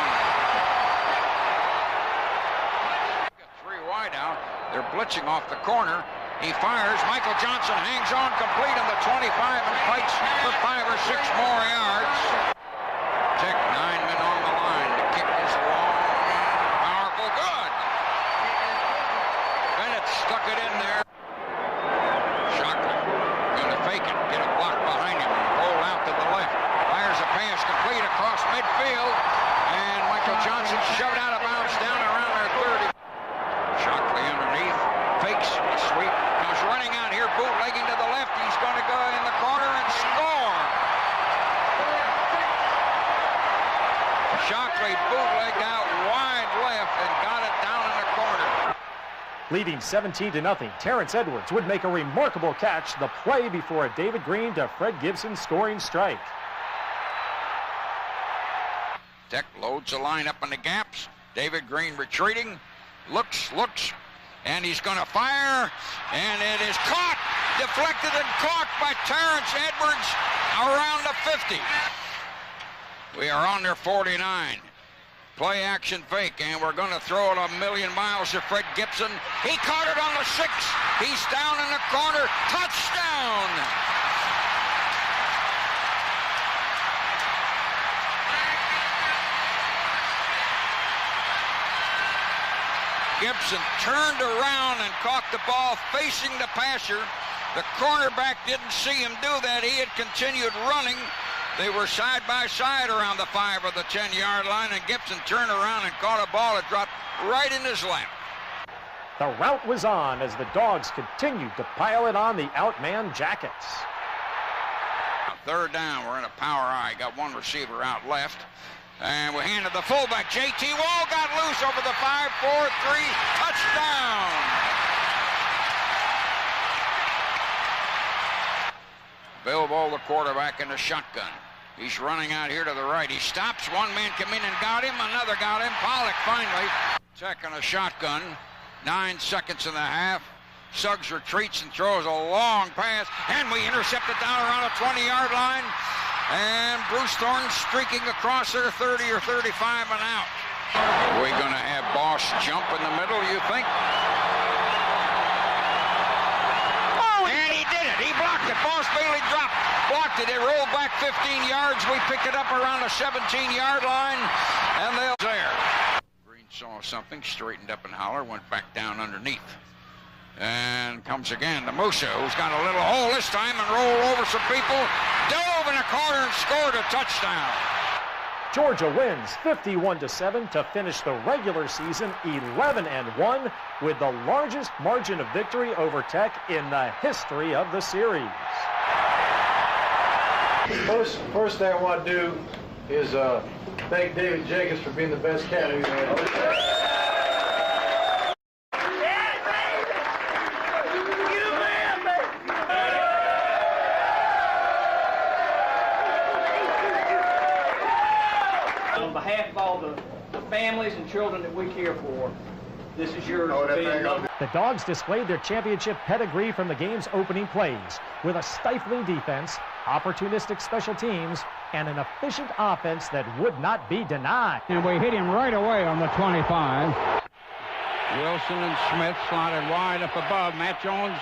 3 wide out. They're blitzing off the corner. He fires. Michael Johnson hangs on complete on the 25 and fights for 5 or 6 more yards. Tech 9 men on the line. The kick is long and powerful. Good. Bennett stuck it in there. Shockley going to fake it. Get a block behind him. Roll out to the left. Fires a pass complete across midfield. And Michael Johnson shoved out of bounds down around their 30. Shockley underneath. Fakes a sweep. Comes running out here. Bootlegging to the left. He's going to go in the corner and score. Shockley bootlegged out wide left and got it down in the corner. Leading 17-0, Terrence Edwards would make a remarkable catch the play before a David Green to Fred Gibson scoring strike. Tech loads the line up in the gaps. David Green retreating. Looks, and he's going to fire, and it is caught, deflected and caught by Terrence Edwards around the 50. We are on their 49. Play action fake, and we're going to throw it a million miles to Fred Gibson. He caught it on the 6. He's down in the corner. Touchdown! Gibson turned around and caught the ball facing the passer. The cornerback didn't see him do that. He had continued running. They were side by side around the 5 or the 10-yard line, and Gibson turned around and caught a ball that dropped right in his lap. The rout was on as the Dogs continued to pile it on the outman Jackets. Third down, we're in a power I. Got one receiver out left. And we handed the fullback. J.T. Wall got loose over the 5-4-3. Touchdown! Bill Bull, the quarterback, in the shotgun. He's running out here to the right. He stops. One man come in and got him. Another got him. Pollock finally. Tech in a shotgun. 9 seconds and a half. Suggs retreats and throws a long pass. And we intercept it down around a 20-yard line. And Bruce Thornton streaking across their 30 or 35 and out. Are we going to have Boss jump in the middle, you think? Oh, and he did it. He blocked it. Boss Bailey blocked it. It rolled back 15 yards. We pick it up around the 17-yard line, and they'll there. Green saw something, straightened up and holler, went back down underneath. And comes again to Musa, who's got a little hole this time and rolled over some people, dove in the corner and scored a touchdown. Georgia wins 51-7 to finish the regular season 11-1 with the largest margin of victory over Tech in the history of the series. First thing I want to do is thank David Jacobs for being the best cat we've had. On behalf of all the families and children that we care for, this is yours. The Dogs displayed their championship pedigree from the game's opening plays with a stifling defense, opportunistic special teams, and an efficient offense that would not be denied. And we hit him right away on the 25. Wilson and Smith slotted wide up above. Matt Jones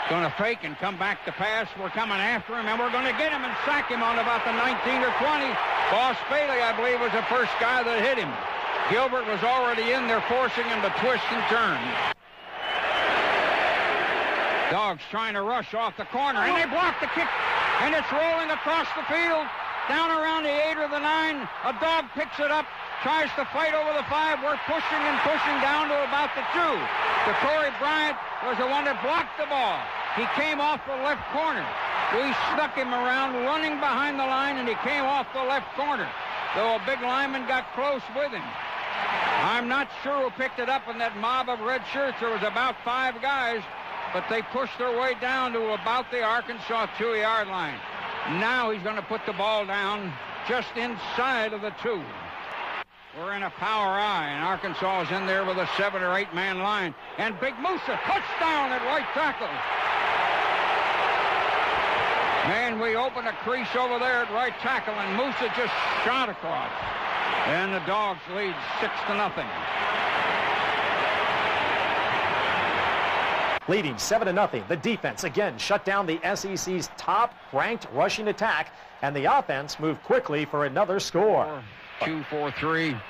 going to fake and come back to pass. We're coming after him, and we're going to get him and sack him on about the 19 or 20. Boss Bailey, I believe, was the first guy that hit him. Gilbert was already in there forcing him to twist and turn. Dogs trying to rush off the corner, and they block the kick, and it's rolling across the field. down around the 8 or the 9. A dog picks it up, tries to fight over the 5. We're pushing and pushing down to about the 2. Corey Bryant was the one that blocked the ball. He came off the left corner. We snuck him around, running behind the line, and he came off the left corner, though a big lineman got close with him. I'm not sure who picked it up in that mob of red shirts. There was about 5 guys, but they pushed their way down to about the Arkansas 2-yard line. Now he's going to put the ball down just inside of the 2. We're in a power I, and Arkansas is in there with a 7 or 8 man line. And Big Musa, touchdown at right tackle. Man, we opened a crease over there at right tackle, and Musa just shot across. And the Dogs lead 6-0. Leading 7-0, the defense again shut down the SEC's top-ranked rushing attack, and the offense moved quickly for another score. 2-4-3.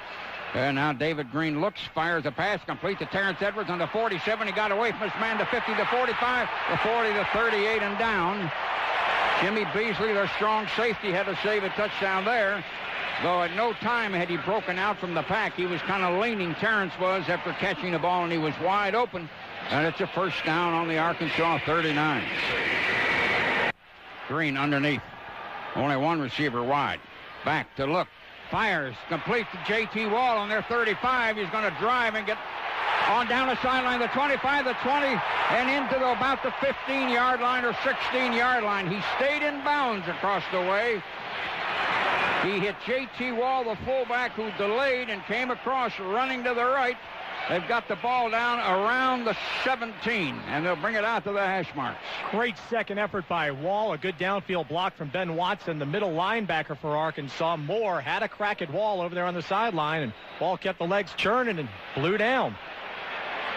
And now David Green looks, fires a pass, complete to Terrence Edwards on the 47. He got away from his man to 50 to 45, the 40 to 38 and down. Jimmy Beasley, their strong safety, had to save a touchdown there. Though at no time had he broken out from the pack. He was kind of leaning, Terrence was, after catching the ball, and he was wide open. And it's a first down on the Arkansas 39. Green underneath. Only one receiver wide. Back to look. Fires. Complete to J.T. Wall on their 35. He's going to drive and get on down the sideline, the 25, the 20, and into about the 15-yard line or 16-yard line. He stayed in bounds across the way. He hit J.T. Wall, the fullback, who delayed and came across running to the right. They've got the ball down around the 17, and they'll bring it out to the hash marks. Great second effort by Wall. A good downfield block from Ben Watson, the middle linebacker for Arkansas. Moore had a crack at Wall over there on the sideline, and Wall kept the legs churning and blew down.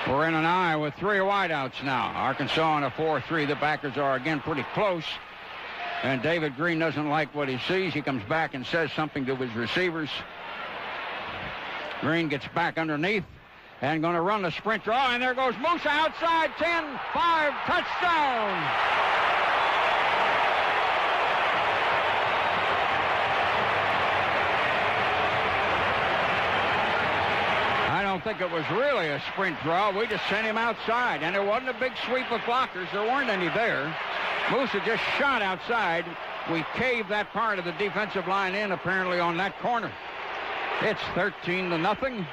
We're in an I with 3 wideouts now. Arkansas on a 4-3. The backers are again pretty close. And David Green doesn't like what he sees. He comes back and says something to his receivers. Green gets back underneath and going to run the sprint draw. And there goes Musa outside. 10-5, touchdown. I don't think it was really a sprint draw. We just sent him outside, and it wasn't a big sweep of blockers. There weren't any there. Musa just shot outside. We caved that part of the defensive line in, apparently, on that corner. It's 13-0.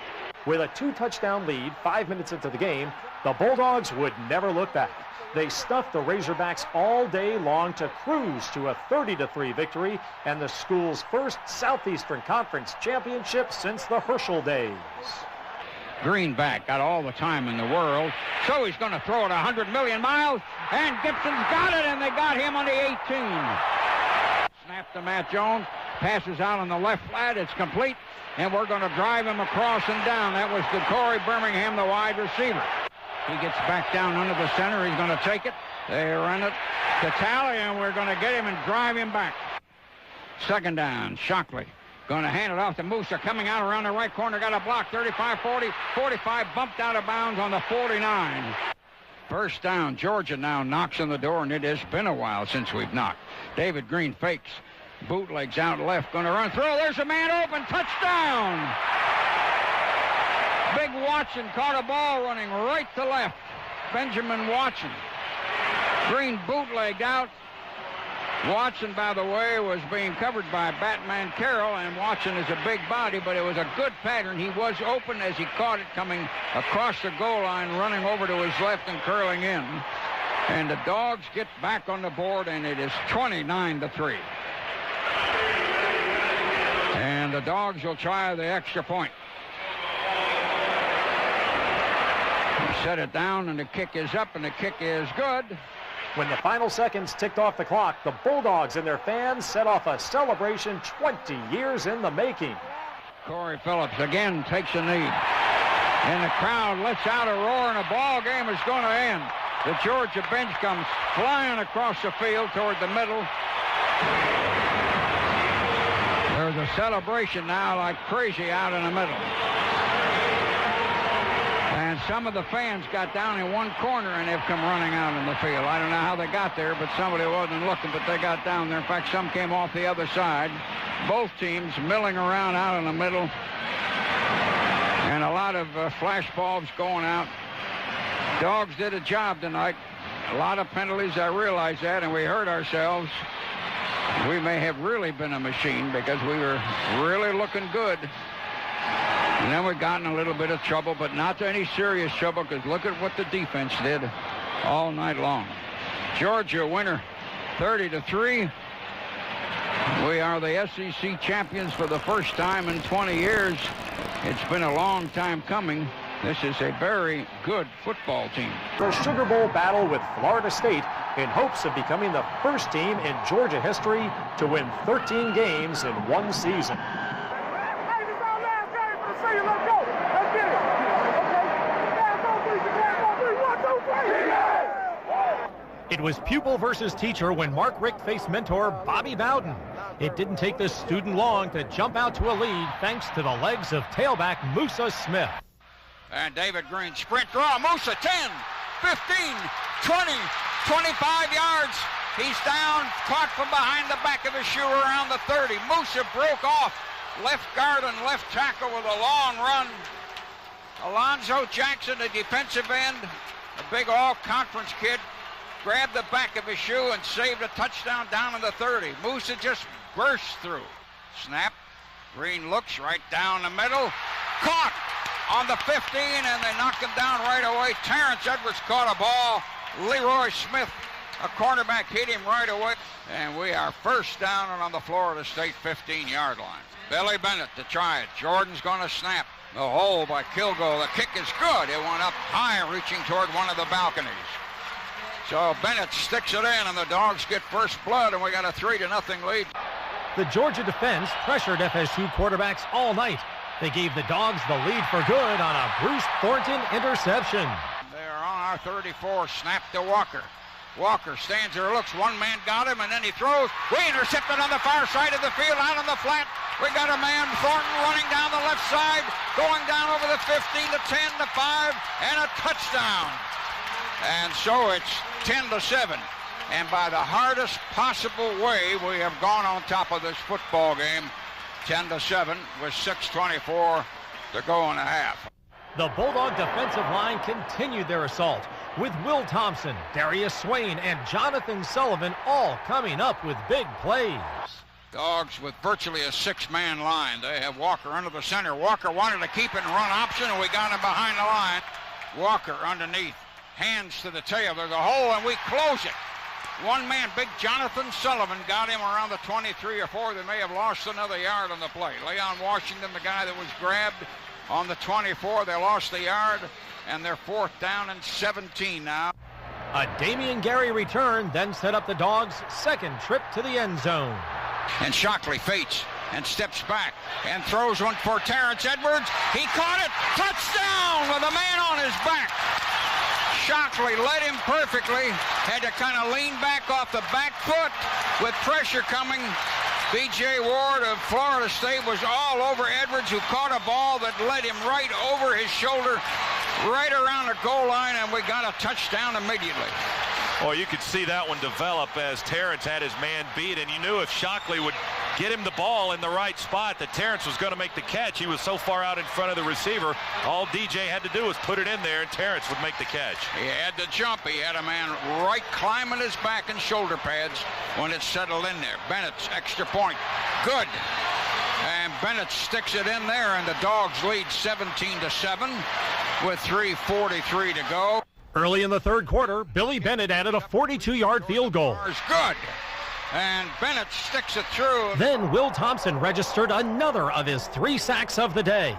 With a 2-touchdown lead, 5 minutes into the game, the Bulldogs would never look back. They stuffed the Razorbacks all day long to cruise to a 30-3 victory and the school's first Southeastern Conference championship since the Herschel days. Greenback got all the time in the world, so he's going to throw it 100 million miles, and Gibson's got it, and they got him on the 18. Snap to Matt Jones, passes out on the left flat, it's complete, and we're going to drive him across and down. That was Corey Birmingham, the wide receiver. He gets back down under the center, he's going to take it, they run it to Talley, and we're going to get him and drive him back. Second down, Shockley. Going to hand it off to Musa, coming out around the right corner, got a block, 35, 40, 45, bumped out of bounds on the 49. First down, Georgia now knocks on the door, and it has been a while since we've knocked. David Green fakes, bootlegs out left, going to run through, there's a man open, touchdown! Big Watson caught a ball running right to left, Benjamin Watson. Green bootlegged out. Watson, by the way, was being covered by Batman Carroll, and Watson is a big body, but it was a good pattern. He was open as he caught it coming across the goal line, running over to his left and curling in. And the Dogs get back on the board, and it is 29-3. And the Dogs will try the extra point. Set it down, and the kick is up, and the kick is good. When the final seconds ticked off the clock, the Bulldogs and their fans set off a celebration 20 years in the making. Corey Phillips again takes a knee. And the crowd lets out a roar, and the ball game is going to end. The Georgia bench comes flying across the field toward the middle. There's a celebration now like crazy out in the middle. And some of the fans got down in one corner and they've come running out in the field. I don't know how they got there, but somebody wasn't looking, but they got down there. In fact, some came off the other side. Both teams milling around out in the middle. And a lot of flash bulbs going out. Dogs did a job tonight. A lot of penalties, I realize that, and we hurt ourselves. We may have really been a machine because we were really looking good. And then we got in a little bit of trouble, but not any serious trouble, because look at what the defense did all night long. Georgia winner 30-3. We are the SEC champions for the first time in 20 years. It's been a long time coming. This is a very good football team. The Sugar Bowl battle with Florida State in hopes of becoming the first team in Georgia history to win 13 games in one season. It was pupil versus teacher when Mark Richt faced mentor Bobby Bowden. It didn't take the student long to jump out to a lead thanks to the legs of tailback Musa Smith. And David Green sprint draw. Musa 10, 15, 20, 25 yards. He's down, caught from behind the back of his shoe around the 30. Musa broke off left guard and left tackle with a long run. Alonzo Jackson, the defensive end, a big all-conference kid, grabbed the back of his shoe and saved a touchdown down in the 30. Musa just burst through. Snap. Green looks right down the middle. Caught on the 15, and they knocked him down right away. Terrence Edwards caught a ball. Leroy Smith, a cornerback, hit him right away. And we are first down and on the Florida State 15-yard line. Billy Bennett to try it. Jordan's going to snap. The hole by Kilgo. The kick is good. It went up high, reaching toward one of the balconies. So Bennett sticks it in, and the Dogs get first blood, and we got a 3-0 lead. The Georgia defense pressured FSU quarterbacks all night. They gave the Dogs the lead for good on a Bruce Thornton interception. They're on our 34. Snap to Walker. Walker stands there, looks. One man got him, and then he throws. We intercepted on the far side of the field, out on the flat. We got a man, Thornton, running down the left side, going down over the 15 to 10 to 5, and a touchdown. And so it's 10-7. And by the hardest possible way, we have gone on top of this football game, 10-7, with 6:24 to go in a half. The Bulldog defensive line continued their assault, with Will Thompson, Darius Swain, and Jonathan Sullivan all coming up with big plays. Dogs with virtually a six-man line. They have Walker under the center. Walker wanted to keep it and run option, and we got him behind the line. Walker underneath. Hands to the tail. There's a hole, and we close it. One man, big Jonathan Sullivan, got him around the 23 or 4. They may have lost another yard on the play. Leon Washington, the guy that was grabbed on the 24. They lost the yard, and they're 4th down and 17 now. A Damian Gary return then set up the Dogs' second trip to the end zone. And Shockley fates and steps back and throws one for Terrence Edwards. He caught it. Touchdown with a man on his back. Shockley led him perfectly. Had to kind of lean back off the back foot with pressure coming. B.J. Ward of Florida State was all over Edwards, who caught a ball that led him right over his shoulder, right around the goal line, and we got a touchdown immediately. Well, you could see that one develop as Terrence had his man beat, and you knew if Shockley would get him the ball in the right spot that Terrence was going to make the catch. He was so far out in front of the receiver, all DJ had to do was put it in there, and Terrence would make the catch. He had to jump. He had a man right climbing his back and shoulder pads when it settled in there. Bennett's extra point. Good. And Bennett sticks it in there, and the Dogs lead 17-7 with 3:43 to go. Early in the third quarter, Billy Bennett added a 42-yard field goal. Good. And Bennett sticks it through. Then Will Thompson registered another of his 3 sacks of the day.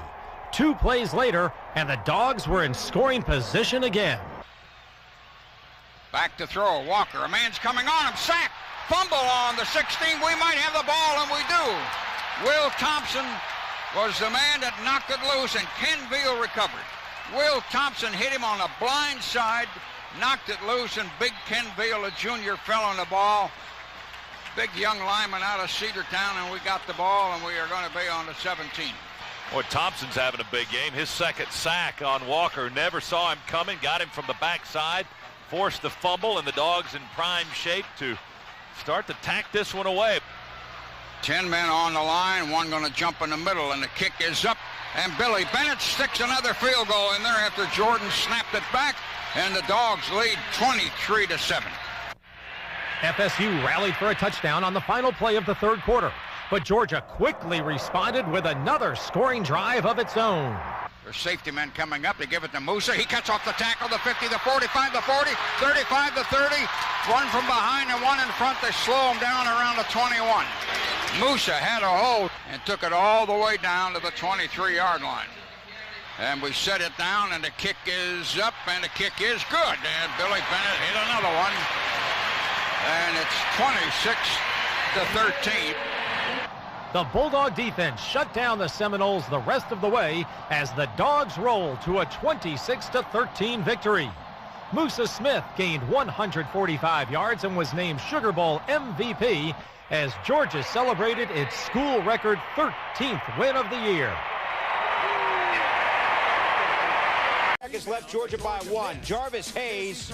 2 plays later, and the Dogs were in scoring position again. Back to throw. Walker. A man's coming on him. Sack. Fumble on the 16. We might have the ball, and we do. Will Thompson was the man that knocked it loose, and Ken Veal recovered. Will Thompson hit him on the blind side, knocked it loose, and big Ken Veal, a junior, fell on the ball. Big young lineman out of Cedartown, and we got the ball, and we are going to be on the 17. Boy, Thompson's having a big game. His second sack on Walker. Never saw him coming. Got him from the backside. Forced the fumble, and the Dogs in prime shape to start to tack this one away. 10 men on the line. One going to jump in the middle, and the kick is up. And Billy Bennett sticks another field goal in there after Jordan snapped it back. And the Dogs lead 23-7. FSU rallied for a touchdown on the final play of the third quarter. But Georgia quickly responded with another scoring drive of its own. There's safety men coming up. They give it to Musa. He cuts off the tackle, the 50, the 45, the 40, 35, the 30. One from behind and one in front. They slow him down around the 21. Musa had a hold and took it all the way down to the 23-yard line. And we set it down, and the kick is up, and the kick is good. And Billy Bennett hit another one. And it's 26-13. The Bulldog defense shut down the Seminoles the rest of the way as the Dogs roll to a 26-13 victory. Musa Smith gained 145 yards and was named Sugar Bowl MVP as Georgia celebrated its school record 13th win of the year. Seconds left, Georgia by 1. Jarvis Hayes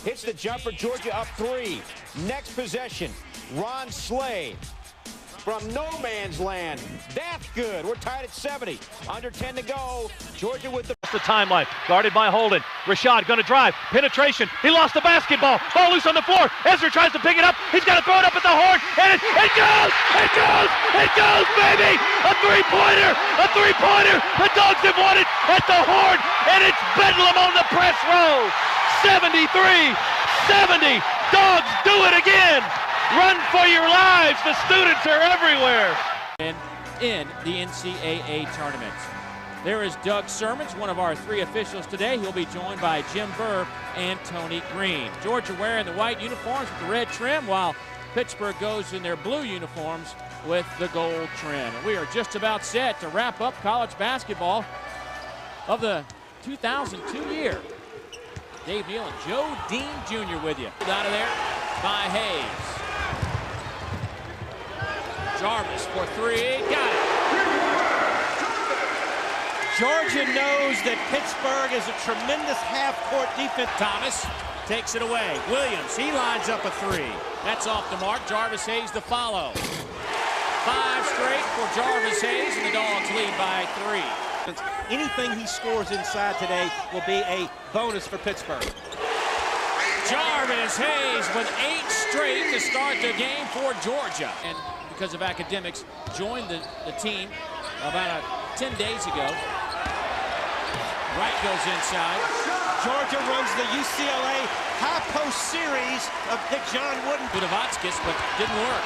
hits the jumper, Georgia up 3. Next possession, Ron Slay from no man's land. That's good. We're tied at 70. Under 10 to go. Georgia with the timeline. Guarded by Holden. Rashad going to drive. Penetration. He lost the basketball. Ball loose on the floor. Ezra tries to pick it up. He's got to throw it up at the horn. And it goes! It goes! It goes, baby! A three-pointer! A three-pointer! The Dogs have won it at the horn. And it's Bedlam on the press row. 73-70. Dogs do it again. Run for your lives. The students are everywhere. And in the NCAA tournament. There is Doug Sermons, one of our 3 officials today. He'll be joined by Jim Burr and Tony Green. Georgia wearing the white uniforms with the red trim, while Pittsburgh goes in their blue uniforms with the gold trim. And we are just about set to wrap up college basketball of the 2002 year. Dave Neal and Joe Dean Jr. with you. Out of there by Hayes. Jarvis for 3, got it. Georgia knows that Pittsburgh is a tremendous half-court defense. Thomas takes it away. Williams, he lines up a 3. That's off the mark. Jarvis Hayes the follow. 5 straight for Jarvis Hayes, and the Dogs lead by 3. Anything he scores inside today will be a bonus for Pittsburgh. Jarvis Hayes with 8 straight to start the game for Georgia. And because of academics, joined the team about 10 days ago. Wright goes inside. Georgia runs the UCLA high post series of Dick John Wooden. Budovotskis, but didn't work.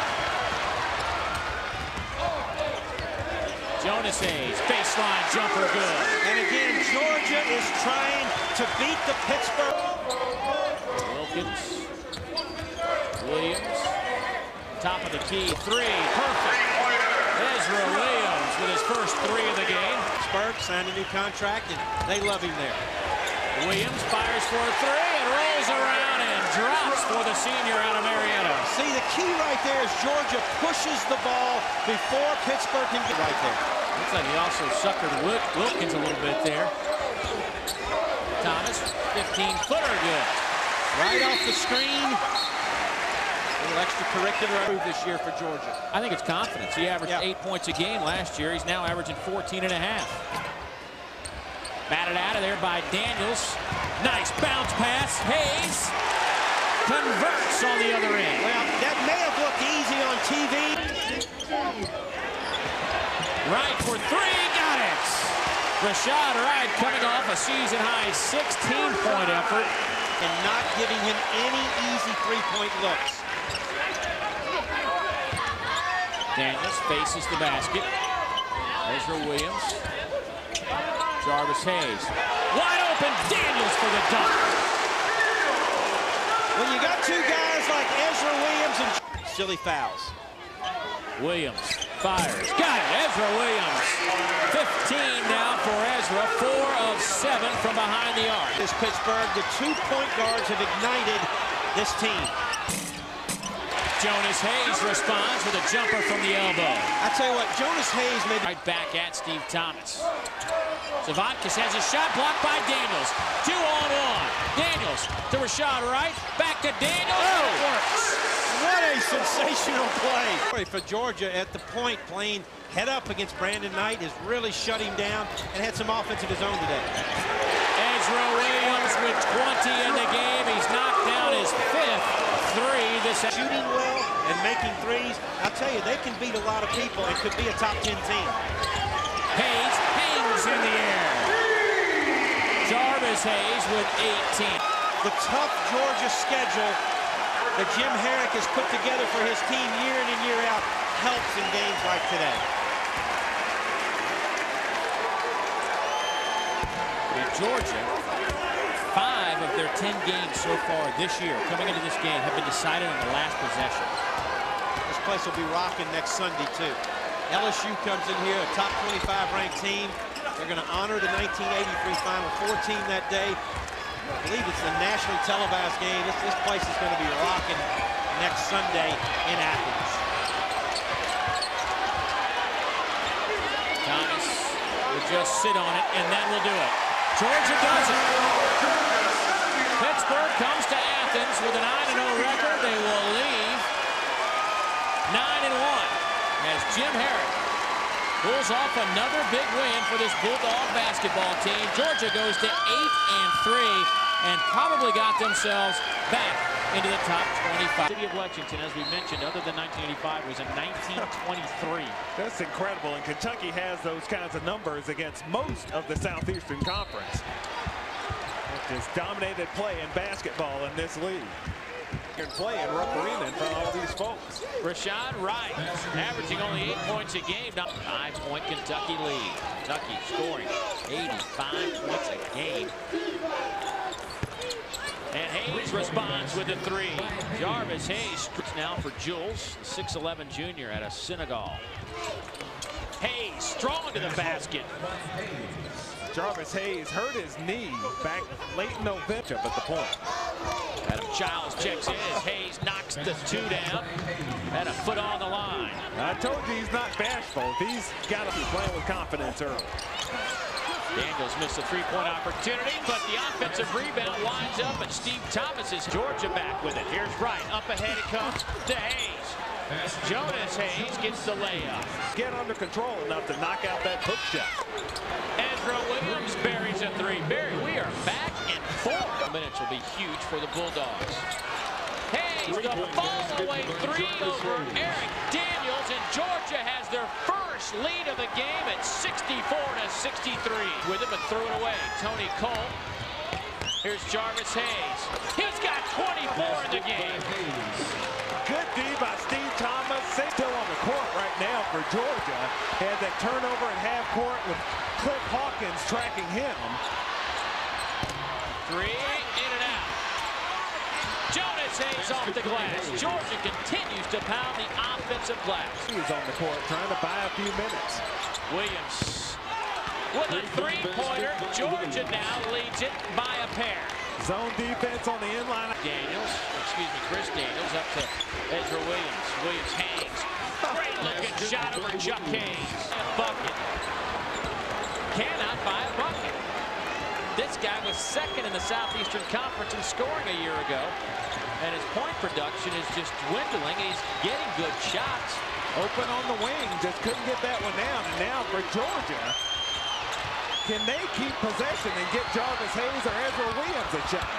Jonas Hayes, baseline jumper good. And again, Georgia is trying to beat the Pittsburgh. Wilkins, Williams, top of the key, 3, perfect. Ezra Williams with his first 3 of the game. Pittsburgh signed a new contract, and they love him there. Williams fires for a 3 and rolls around and drops for the senior out of Marietta. See, the key right there is Georgia pushes the ball before Pittsburgh can get right there. Looks like he also suckered Wilkins a little bit there. Thomas, 15-footer good. Right off the screen. A little extracurricular move this year for Georgia. I think it's confidence. He averaged 8 points a game last year. He's now averaging 14 and a half. Batted out of there by Daniels. Nice bounce pass. Hayes converts on the other end. Well, that may have looked easy on TV. Wright for 3, got it. Rashad Wright coming off a season-high 16-point effort. And not giving him any easy 3-point looks. Daniels faces the basket. Ezra Williams. Jarvis Hayes. Wide open, Daniels for the dunk. When you got 2 guys like Ezra Williams and silly fouls. Williams fires. Got it, Ezra Williams. 15 now for Ezra, 4 of 7 from behind the arc. This Pittsburgh, the 2 point guards have ignited this team. Jonas Hayes responds with a jumper from the elbow. I tell you what, Jonas Hayes made right back at Steve Thomas. Savatkis has a shot blocked by Daniels. 2-on-1. Daniels to Rashad Wright. Back to Daniels. Oh! It works. What a sensational play for Georgia at the point, playing head up against Brandon Knight, has really shut him down and had some offense of his own today. Ezra Williams with 20 in the game. He's knocked down his 5th three. This shooting well and making threes. I'll tell you, they can beat a lot of people and could be a top 10 team. Hayes hangs in the air. Jarvis Hayes with 18. The tough Georgia schedule that Jim Herrick has put together for his team year in and year out helps in games like today. In Georgia, 5 of their 10 games so far this year coming into this game have been decided on the last possession. This place will be rocking next Sunday too. LSU comes in here, a top 25 ranked team. They're going to honor the 1983 Final Four team that day. I believe it's the nationally televised game. This place is going to be rocking next Sunday in Athens. Thomas will just sit on it, and that will do it. Georgia does it. Pittsburgh comes to Athens with a 9-0 record. They will leave 9-1 as Jim Herrick pulls off another big win for this Bulldog basketball team. Georgia goes to 8-3 and probably got themselves back into the top 25. City of Lexington, as we mentioned, other than 1985, was in 1923. That's incredible, and Kentucky has those kinds of numbers against most of the Southeastern Conference. Just dominated play in basketball in this league. And play in Rupp Arena in front of all these folks. Rashad Wright averaging only 8 points a game. 5-point Kentucky lead. Kentucky scoring 85 points a game. And Hayes responds with a 3. Jarvis Hayes now for Jules, the 6'11 junior out of Senegal. Hayes strong to the basket. Jarvis Hayes hurt his knee back late in November up at the point. Adam Childs checks in as Hayes knocks the 2 down. And a foot on the line. I told you he's not bashful. He's got to be playing with confidence early. Daniels missed a 3-point opportunity, but the offensive rebound winds up, and Steve Thomas is Georgia back with it. Here's Wright. Up ahead it comes to Hayes. Jonas Hayes gets the layup. Get under control enough to knock out that hook shot. Ezra Williams buries a 3. Barry, we are back in 4 minutes will be huge for the Bulldogs. Hayes, the fall-away 3 over Eric Daniels, and Georgia has their first lead of the game at 64-63. With him and threw it away. Tony Cole. Here's Jarvis Hayes. He's got 24 in the game. Good D by Steve Thomas. Still on the court right now for Georgia. Had that turnover in half court with Cliff Hawkins tracking him. 3, in and out. Jonas Hayes off the glass. Georgia continues to pound the offensive glass. He's on the court trying to buy a few minutes. Williams with a 3-pointer. Georgia now leads it by a pair. Zone defense on the inline. Chris Daniels up to Ezra Williams. Williams hangs. Great looking shot over Chuck Hayes. A bucket. Cannot buy a bucket. This guy was second in the Southeastern Conference in scoring a year ago. And his point production is just dwindling. He's getting good shots. Open on the wing. Just couldn't get that one down. And now for Georgia, can they keep possession and get Jarvis Hayes or Ezra Williams a shot?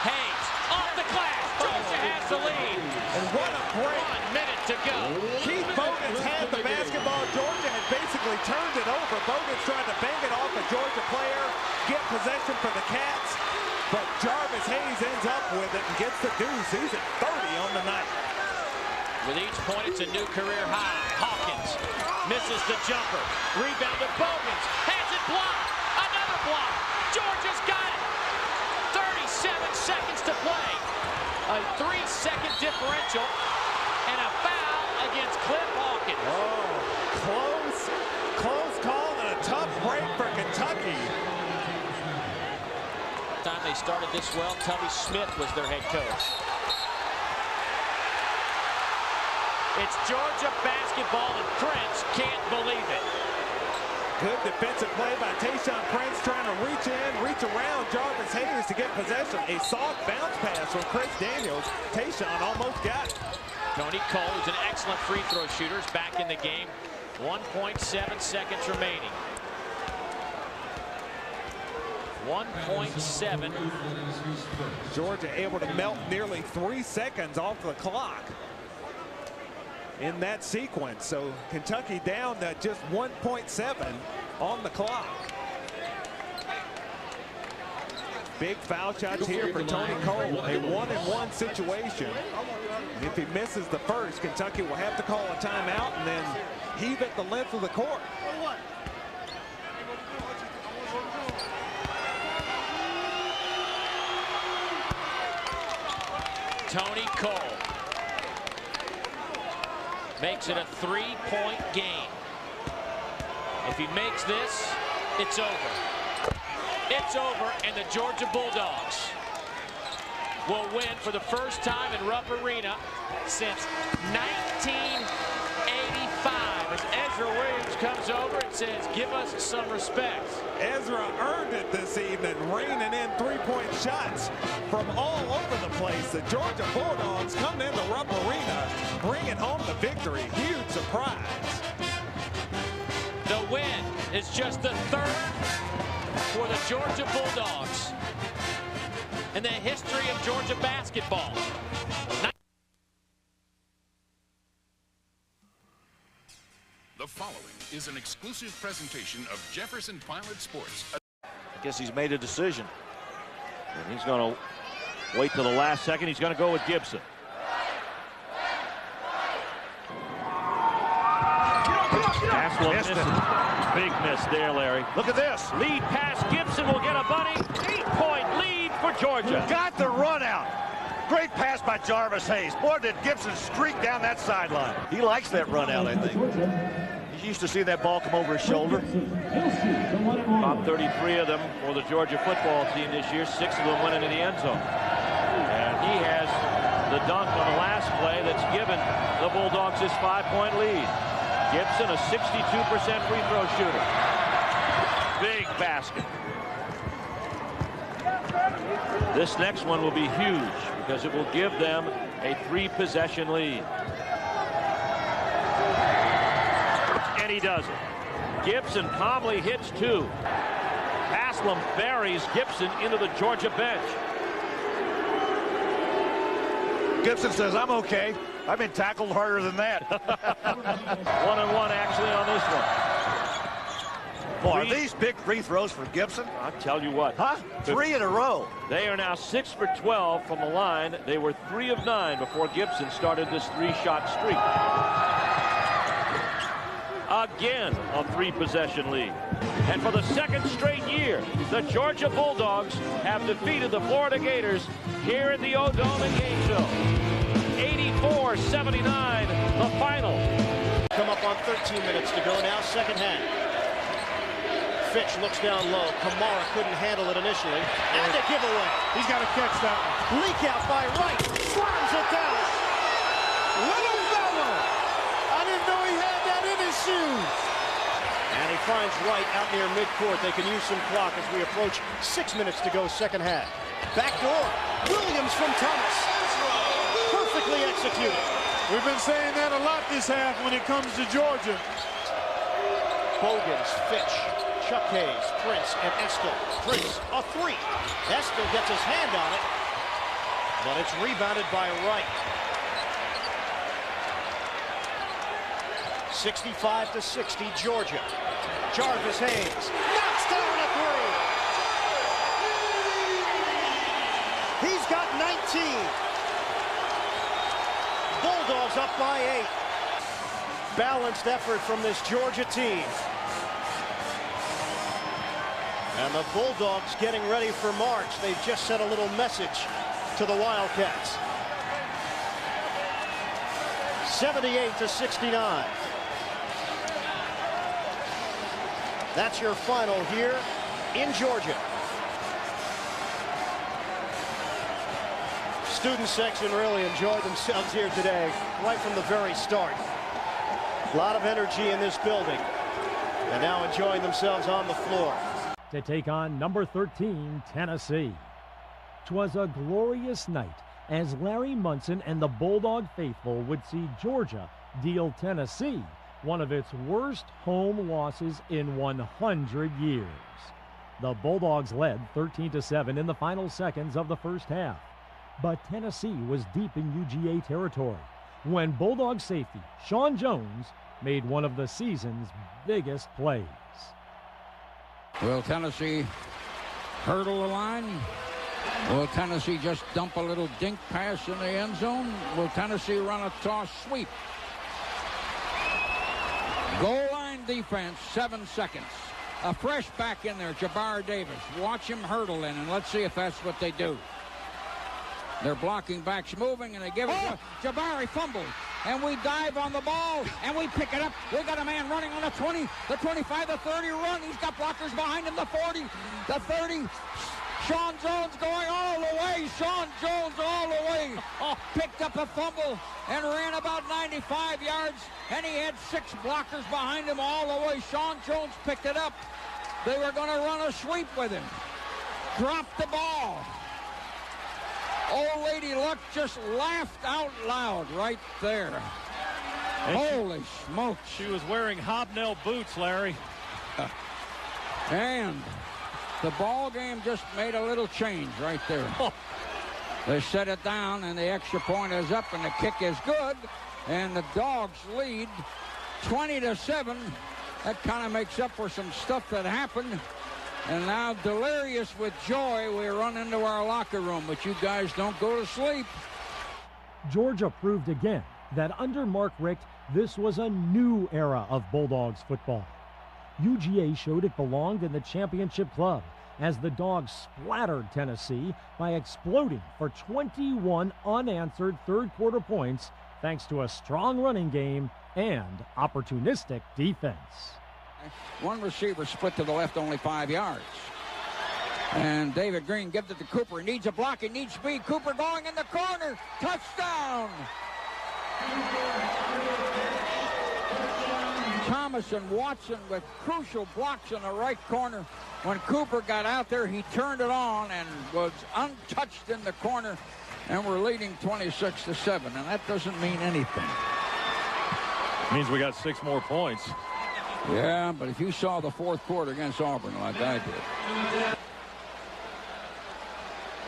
Hayes off the glass. Georgia has the lead. And what a break. 1 minute to go. Keith Bogans had the basketball. Georgia had basically turned it over. Bogans tried to bang it off a Georgia player, get possession for the Cats. But Jarvis Hayes ends up with it and gets the deuce. He's at 30 on the night. With each point, it's a new career high. Hawkins misses the jumper. Rebound to Bogans. Has it blocked. Another block. Georgia's got it. 37 seconds to play. A 3-second differential. And a foul against Cliff Hawkins. Oh, close call and a tough break for Kentucky. Time they started this well, Tubby Smith was their head coach. It's Georgia basketball, and Prince can't believe it. Good defensive play by Tayshaun Prince, trying to reach around Jarvis Hayes to get possession. A soft bounce pass from Chris Daniels. Tayshaun almost got it. Tony Cole, who's an excellent free throw shooter, is back in the game. 1.7 seconds remaining. 1.7. Georgia able to melt nearly 3 seconds off the clock in that sequence. So Kentucky down to just 1.7 on the clock. Big foul shots here for Tony Cole. A 1-and-1 situation. If he misses the first, Kentucky will have to call a timeout and then heave it the length of the court. Tony Cole makes it a 3-point game. If he makes this, it's over. It's over, and the Georgia Bulldogs will win for the first time in Rupp Arena since 1985. As Ezra Williams comes over and says, give us some respect. Ezra earned it this evening, raining in three-point shots from all over the place. The Georgia Bulldogs come into Rupp Arena, bringing home the victory. Huge surprise. The win is just the third for the Georgia Bulldogs in the history of Georgia basketball. The following is an exclusive presentation of Jefferson Pilot Sports. I guess he's made a decision. And he's going to wait till the last second. He's going to go with Gibson. Missed it. Big miss there, Larry. Look at this. Lead pass. Gibson will get a bunny. 8-point lead for Georgia. Got the run out. Great pass by Jarvis Hayes. Boy, did Gibson streak down that sideline. He likes that run out, I think. He's used to see that ball come over his shoulder. About 33 of them for the Georgia football team this year. 6 of them went into the end zone. And he has the dunk on the last play that's given the Bulldogs his 5-point lead. Gibson, a 62% free throw shooter. Big basket. This next one will be huge because it will give them a 3-possession lead. And he does it. Gibson calmly hits 2. Haslam buries Gibson into the Georgia bench. Gibson says, I'm okay. I've been tackled harder than that. 1-on-1 actually on this one. Boy, are these big free throws for Gibson? I'll tell you what. Huh? 3 in a row. They are now 6 for 12 from the line. They were 3 of 9 before Gibson started this 3-shot streak. Again, a 3-possession lead. And for the second straight year, the Georgia Bulldogs have defeated the Florida Gators here at the O-Dome in Gainesville. 84-79, the final. Come up on 13 minutes to go now, second half. Fitch looks down low. Kamara couldn't handle it initially. And the giveaway. He's got to catch that one. Leak out by Wright. Slams it down. Little fellow. I didn't know he had that in his shoes. And he finds Wright out near midcourt. They can use some clock as we approach 6 minutes to go, second half. Back door. Williams from Thomas. Perfectly executed. We've been saying that a lot this half when it comes to Georgia. Bogans, Fitch, Chuck Hayes, Prince, and Estel. Prince, a 3. Estel gets his hand on it, but it's rebounded by Wright. 65-60, Georgia. Jarvis Hayes knocks down a 3. He's got 19. Bulldogs up by 8. Balanced effort from this Georgia team. And the Bulldogs getting ready for March. They've just sent a little message to the Wildcats. 78-69. That's your final here in Georgia. student section really enjoyed themselves here today, right from the very start. A lot of energy in this building, and now enjoying themselves on the floor. To take on number 13, Tennessee. 'Twas a glorious night as Larry Munson and the Bulldog faithful would see Georgia deal Tennessee one of its worst home losses in 100 years. The Bulldogs led 13-7 in the final seconds of the first half, but Tennessee was deep in UGA territory when Bulldog safety Sean Jones made one of the season's biggest plays. Will Tennessee hurdle the line? Will Tennessee just dump a little dink pass in the end zone? Will Tennessee run a toss sweep? Goal line defense, 7 seconds. A fresh back in there, Jabbar Davis. Watch him hurdle in, and let's see if that's what they do. They're blocking backs moving, and they give it to Jabari. Fumbled, and we dive on the ball, and we pick it up. We got a man running on the 20, the 25, the 30 run. He's got blockers behind him, the 40, the 30. Sean Jones going all the way. Sean Jones all the way. Picked up a fumble and ran about 95 yards, and he had 6 blockers behind him all the way. Sean Jones picked it up. They were going to run a sweep with him. Dropped the ball. Old Lady Luck just laughed out loud right there. Holy smokes. She was wearing hobnail boots, Larry. And the ball game just made a little change right there. They set it down, and the extra point is up, and the kick is good. And the Dogs lead 20-7. That kind of makes up for some stuff that happened. And now, delirious with joy, we run into our locker room, but you guys don't go to sleep. Georgia proved again that under Mark Richt, this was a new era of Bulldogs football. UGA showed it belonged in the championship club as the Dogs splattered Tennessee by exploding for 21 unanswered third-quarter points thanks to a strong running game and opportunistic defense. One receiver split to the left, only 5 yards. And David Green gives it to Cooper. He needs a block. He needs speed. Cooper going in the corner. Touchdown! Thomas and Watson with crucial blocks in the right corner. When Cooper got out there, he turned it on and was untouched in the corner. And we're leading 26-7. And that doesn't mean anything. It means we got 6 more points. Yeah, but if you saw the fourth quarter against Auburn like I did.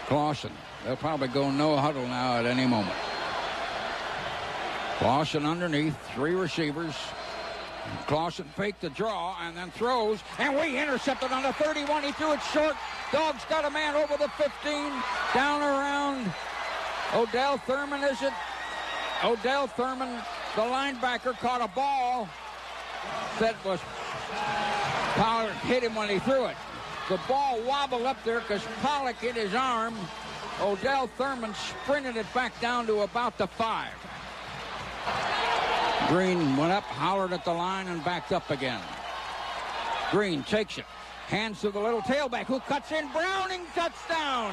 Clausen. They'll probably go no huddle now at any moment. Clausen underneath, 3 receivers. Clausen faked the draw and then throws, and we intercepted on the 31. He threw it short. Dogs got a man over the 15. Down around Odell Thurman, is it? Odell Thurman, the linebacker, caught a ball that was Pollard hit him when he threw it. The ball wobbled up there because Pollock hit his arm. Odell Thurman sprinted it back down to about the 5. Green went up, hollered at the line, and backed up again. Green takes it. Hands to the little tailback who cuts in. Browning, touchdown!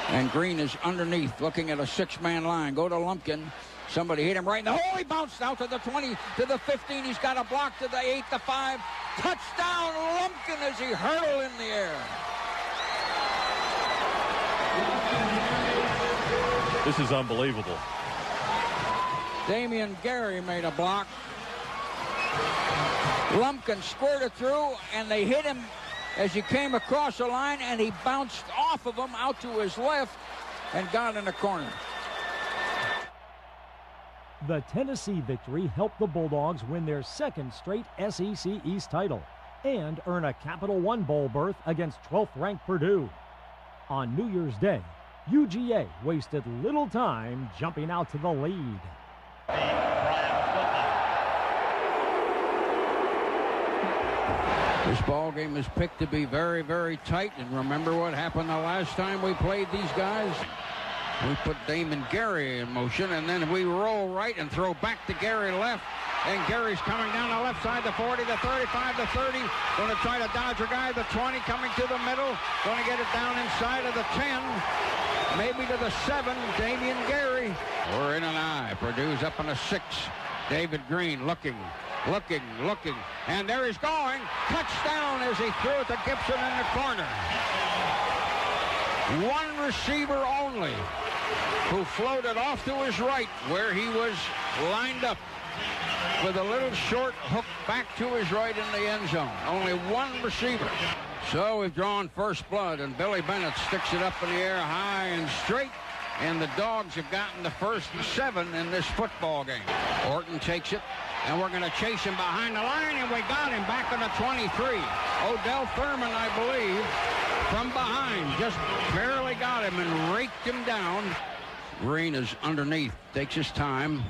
And Green is underneath, looking at a 6-man line. Go to Lumpkin. Somebody hit him right in the hole. He bounced out to the 20, to the 15. He's got a block to the 8, the 5. Touchdown, Lumpkin, as he hurled in the air. This is unbelievable. Damian Gary made a block. Lumpkin squirted through, and they hit him as he came across the line, and he bounced off of him out to his left and got in the corner. The Tennessee victory helped the Bulldogs win their 2nd straight SEC East title and earn a Capital One Bowl berth against 12th-ranked Purdue. On New Year's Day, UGA wasted little time jumping out to the lead. This ball game is picked to be very, very tight. And remember what happened the last time we played these guys? We put Damon Gary in motion, and then we roll right and throw back to Gary left. And Gary's coming down the left side, the 40, the 35, the 30. Going to try to dodge a guy, the 20 coming to the middle. Going to get it down inside of the 10. Maybe to the 7, Damian Gary. We're in an I. Purdue's up on a 6. David Green looking. And there he's going. Touchdown as he threw it to Gibson in the corner. One receiver only who floated off to his right where he was lined up with a little short hook back to his right in the end zone. Only one receiver. So we've drawn first blood, and Billy Bennett sticks it up in the air high and straight, and the Dogs have gotten the first 7 in this football game. Orton takes it, and we're going to chase him behind the line, and we got him back on the 23. Odell Thurman, I believe, from behind, just barely got him and raked him down. Green is underneath, takes his time.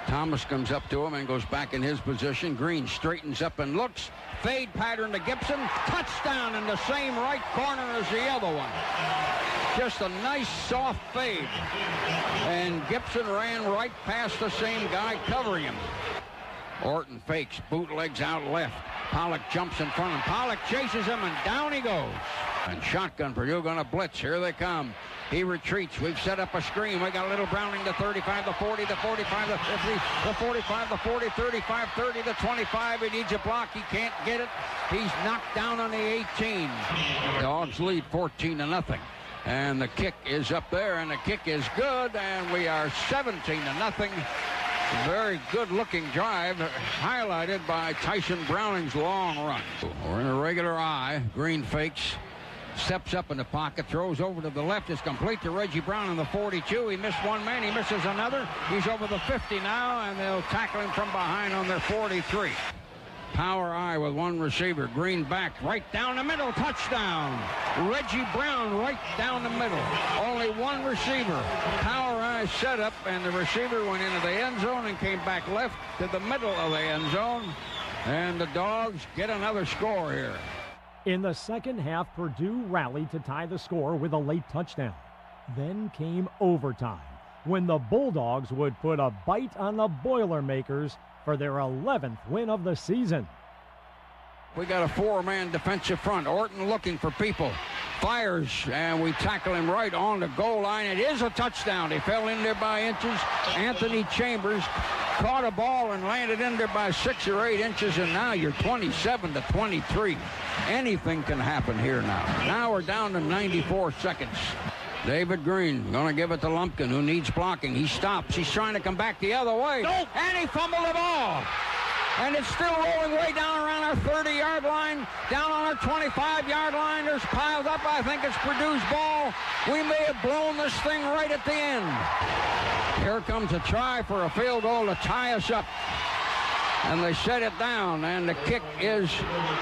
Thomas comes up to him and goes back in his position. Green straightens up and looks. Fade pattern to Gibson. Touchdown in the same right corner as the other one. Just a nice soft fade. And Gibson ran right past the same guy covering him. Orton fakes, bootlegs out left. Pollock jumps in front of him. Pollock chases him, and down he goes. And shotgun, Purdue going to blitz. Here they come. He retreats. We've set up a screen. We got Little Browning, the 35, the 40, the 45, the 50, the 45, the 40, 35, 30, the 25. He needs a block. He can't get it. He's knocked down on the 18. Dogs lead 14-0. And the kick is up there, and the kick is good, and we are 17-0. Very good-looking drive, highlighted by Tyson Browning's long run. We're in a regular I. Green fakes. Steps up in the pocket, throws over to the left. It's complete to Reggie Brown in the 42. He missed one man. He misses another. He's over the 50 now, and they'll tackle him from behind on their 43. Power I with one receiver. Green back, right down the middle. Touchdown. Reggie Brown right down the middle. Only one receiver. Power I set up, and the receiver went into the end zone and came back left to the middle of the end zone. And the Dogs get another score here. In the second half, Purdue rallied to tie the score with a late touchdown. Then came overtime, when the Bulldogs would put a bite on the Boilermakers for their 11th win of the season. We got a 4-man defensive front. Orton looking for people. Fires, and we tackle him right on the goal line. It is a touchdown. He fell in there by inches. Anthony Chambers caught a ball and landed in there by 6 or 8 inches, and now you're 27-23. Anything can happen here now. Now we're down to 94 seconds. David Green going to give it to Lumpkin, who needs blocking. He stops. He's trying to come back the other way. Nope. And he fumbled the ball. And it's still rolling way down around our 30-yard line, down on our 25-yard line. There's piled up. I think it's Purdue's ball. We may have blown this thing right at the end. Here comes a try for a field goal to tie us up. And they set it down, and the kick is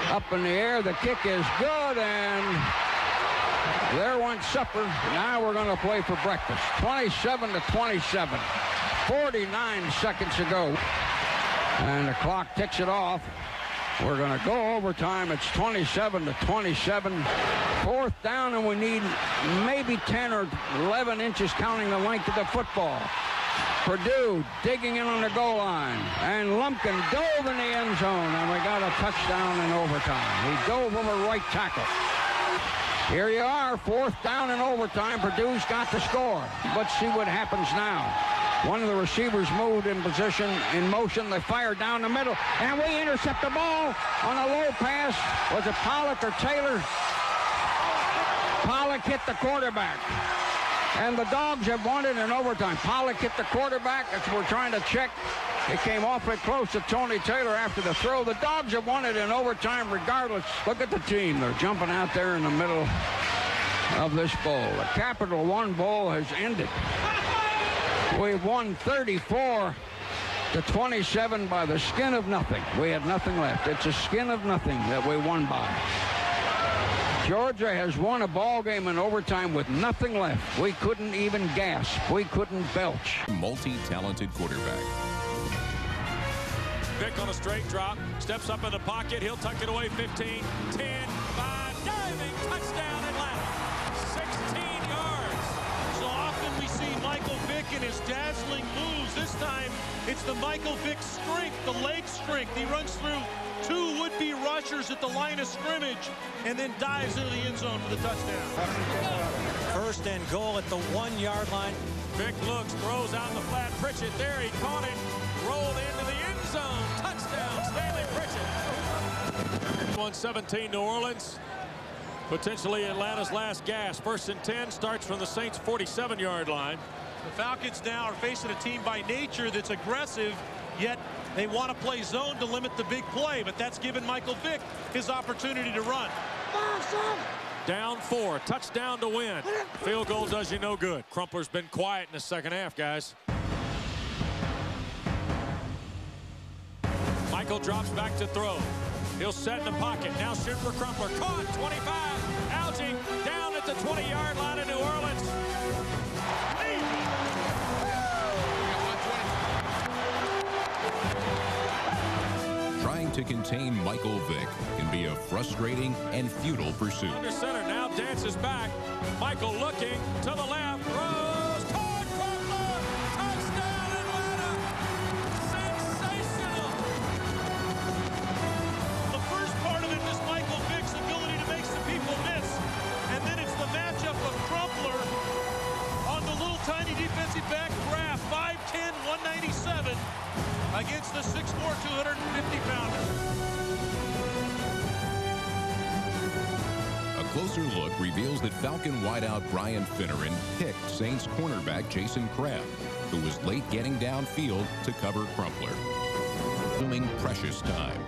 up in the air. The kick is good, and there went supper. Now we're going to play for breakfast. 27-27. 49 seconds to go. And the clock ticks it off. We're going to go overtime. It's 27-27. 4th down, and we need maybe 10 or 11 inches counting the length of the football. Purdue digging in on the goal line. And Lumpkin dove in the end zone, and we got a touchdown in overtime. He dove over right tackle. Here you are, 4th down in overtime. Purdue's got the score. Let's see what happens now. One of the receivers moved in position, in motion. They fire down the middle, and we intercept the ball on a low pass. Was it Pollock or Taylor? Pollock hit the quarterback. And the Dogs have won it in overtime. Pollock hit the quarterback. As we're trying to check. It came awfully close to Tony Taylor after the throw. The Dogs have won it in overtime regardless. Look at the team. They're jumping out there in the middle of this bowl. The Capital One Bowl has ended. We've won 34-27 by the skin of nothing. We had nothing left. It's a skin of nothing that we won by. Georgia has won a ball game in overtime with nothing left. We couldn't even gasp. We couldn't belch. Multi-talented quarterback. Vick on a straight drop, steps up in the pocket. He'll tuck it away. 15, 10, 5, diving, touchdown Atlanta. 16 yards. So often we see Michael Vick Falcon is dazzling moves. This time, it's the Michael Vick strength, the leg strength. He runs through two would-be rushers at the line of scrimmage and then dives into the end zone for the touchdown. First and goal at the 1-yard line. Vick looks, throws out in the flat. Pritchett there, he caught it, rolled into the end zone. Touchdown, Stanley Pritchett. 117 New Orleans. Potentially Atlanta's last gasp. 1st and 10 starts from the Saints' 47-yard line. The Falcons now are facing a team by nature that's aggressive, yet they want to play zone to limit the big play, but that's given Michael Vick his opportunity to run. Down 4, touchdown to win. Field goal does you no good. Crumpler's been quiet in the second half, guys. Michael drops back to throw. He'll set in the pocket. Now shoot for Crumpler. Caught, 25. Algie down at the 20-yard line in New Orleans. Trying to contain Michael Vick can be a frustrating and futile pursuit. Under center now dances back. Michael looking to the left. Throws toward Crumpler. Touchdown Atlanta. Sensational. The first part of it is Michael Vick's ability to make some people miss. And then it's the matchup of Crumpler on the little tiny defensive back graph. 5'10", 197. Against the 6'4", 250-pounder. A closer look reveals that Falcon wideout Brian Finneran picked Saints cornerback Jason Crabb, who was late getting downfield to cover Crumpler. Consuming precious time.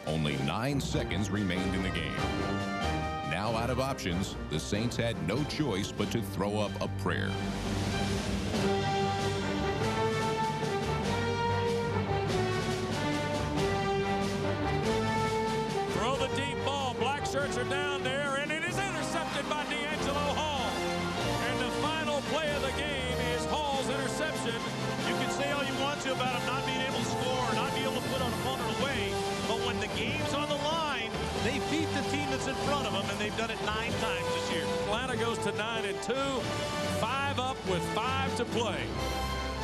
Only 9 seconds remained in the game. Now out of options, the Saints had no choice but to throw up a prayer. Are down there, and it is intercepted by D'Angelo Hall. And the final play of the game is Hall's interception. You can say all you want to about him not being able to score, not being able to put an opponent away, but when the game's on the line, they beat the team that's in front of them, and they've done it 9 times this year. Atlanta goes to 9-2, 5 up with 5 to play.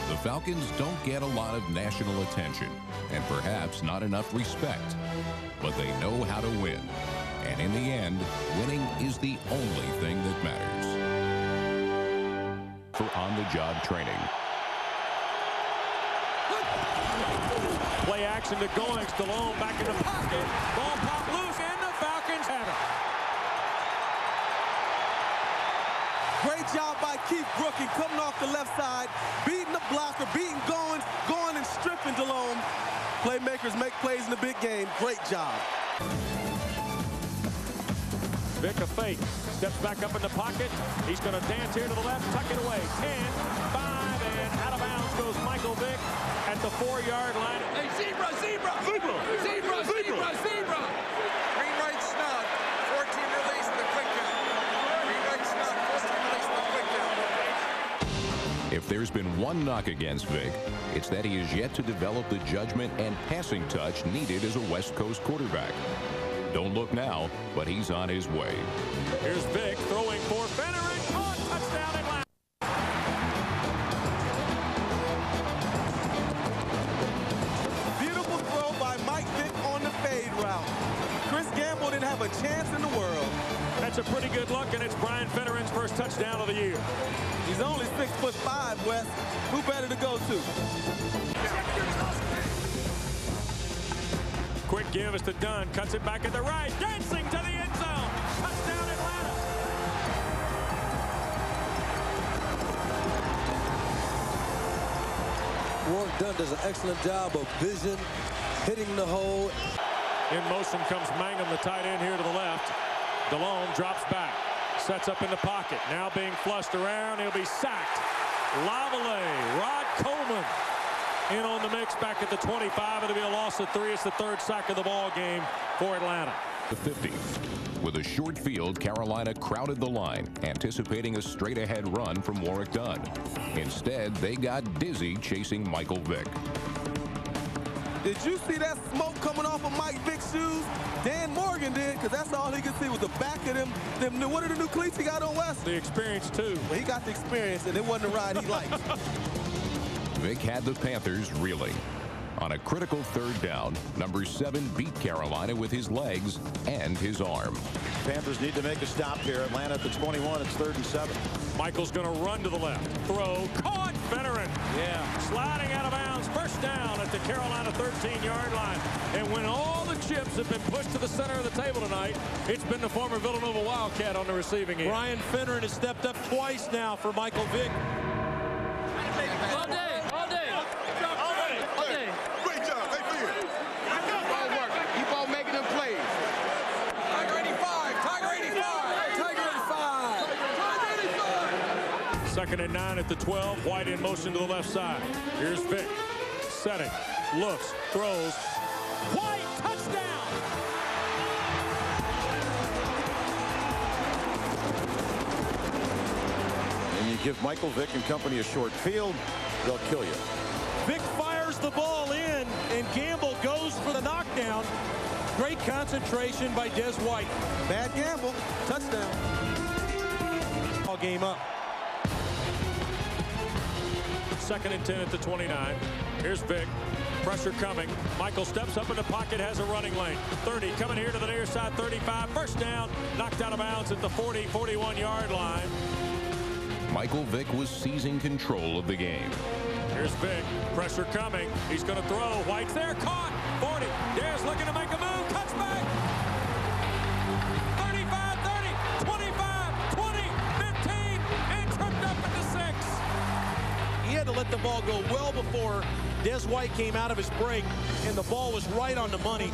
The Falcons don't get a lot of national attention, and perhaps not enough respect, but they know how to win. And in the end, winning is the only thing that matters. For on-the-job training. Play action to Goings. Stallone back in the pocket. Ball pop loose, and the Falcons have it. Great job by Keith Brooking coming off the left side, beating the blocker, beating Goings, going and stripping Stallone. Playmakers make plays in the big game. Great job. Vick a fake, steps back up in the pocket. He's going to dance here to the left, tuck it away. 10, 5, and out of bounds goes Michael Vick at the 4-yard line. Hey, zebra, zebra! Zebra! Zebra, zebra, zebra! Green right snug, 14 release in the quick count. Green right snug, 14 release in the quick count. If there's been one knock against Vick, it's that he has yet to develop the judgment and passing touch needed as a West Coast quarterback. Don't look now, but he's on his way. Here's Vick throwing for Finneran. Caught, touchdown Atlanta. Beautiful throw by Mike Vick on the fade route. Chris Gamble didn't have a chance in the world. That's a pretty good look, and it's Brian Finneran's first touchdown of the year. He's only 6'5", Wes. Who better to go to? Quick give is to Dunn. Cuts it back at the right. Dancing to the end zone. Touchdown Atlanta. Warren Dunn does an excellent job of vision, hitting the hole. In motion comes Mangum, the tight end here to the left. Delhomme drops back. Sets up in the pocket. Now being flushed around. He'll be sacked. Lavallee. Rod Coleman in on the mix back at the 25. It'll be a loss of 3. It's the 3rd sack of the ball game for Atlanta. The 50. With a short field, Carolina crowded the line, anticipating a straight-ahead run from Warrick Dunn. Instead, they got dizzy chasing Michael Vick. Did you see that smoke coming off of Mike Vick's shoes? Dan Morgan did, because that's all he could see was the back of them. What are the new cleats he got on West? The experience, too. Well, he got the experience, and it wasn't the ride he liked. Vick had the Panthers reeling. On a critical third down, number 7 beat Carolina with his legs and his arm. Panthers need to make a stop here. Atlanta at the 21. It's 3rd and 7. Michael's going to run to the left. Throw. Caught. Finneran. Yeah. Sliding out of bounds. First down at the Carolina 13-yard line. And when all the chips have been pushed to the center of the table tonight, it's been the former Villanova Wildcat on the receiving end. Brian Finneran has stepped up twice now for Michael Vick. All day. All day. All day. Great job. Hey, Beard. Keep on working. Keep on making them plays. Tiger 85. Tiger 85. Tiger 85. Tiger 85. 2nd and 9 at the 12. White in motion to the left side. Here's Vick. Setting. Looks. Throws. White. Touchdown. And you give Michael Vick and company a short field, they'll kill you. Vick fires the ball in, and Gamble goes for the knockdown. Great concentration by Des White. Bad gamble. Touchdown. All game up. 2nd and 10 at the 29. Here's Vick. Pressure coming. Michael steps up in the pocket, has a running lane. 30 coming here to the near side. 35. First down. Knocked out of bounds at the 40, 41-yard line. Michael Vick was seizing control of the game. Here's Vick. Pressure coming. He's going to throw. White's there. Caught. 40. Dares looking to make a move. Cuts back. 35, 30, 25, 20, 15, and tripped up at the 6. He had to let the ball go well before Des White came out of his break, and the ball was right on the money.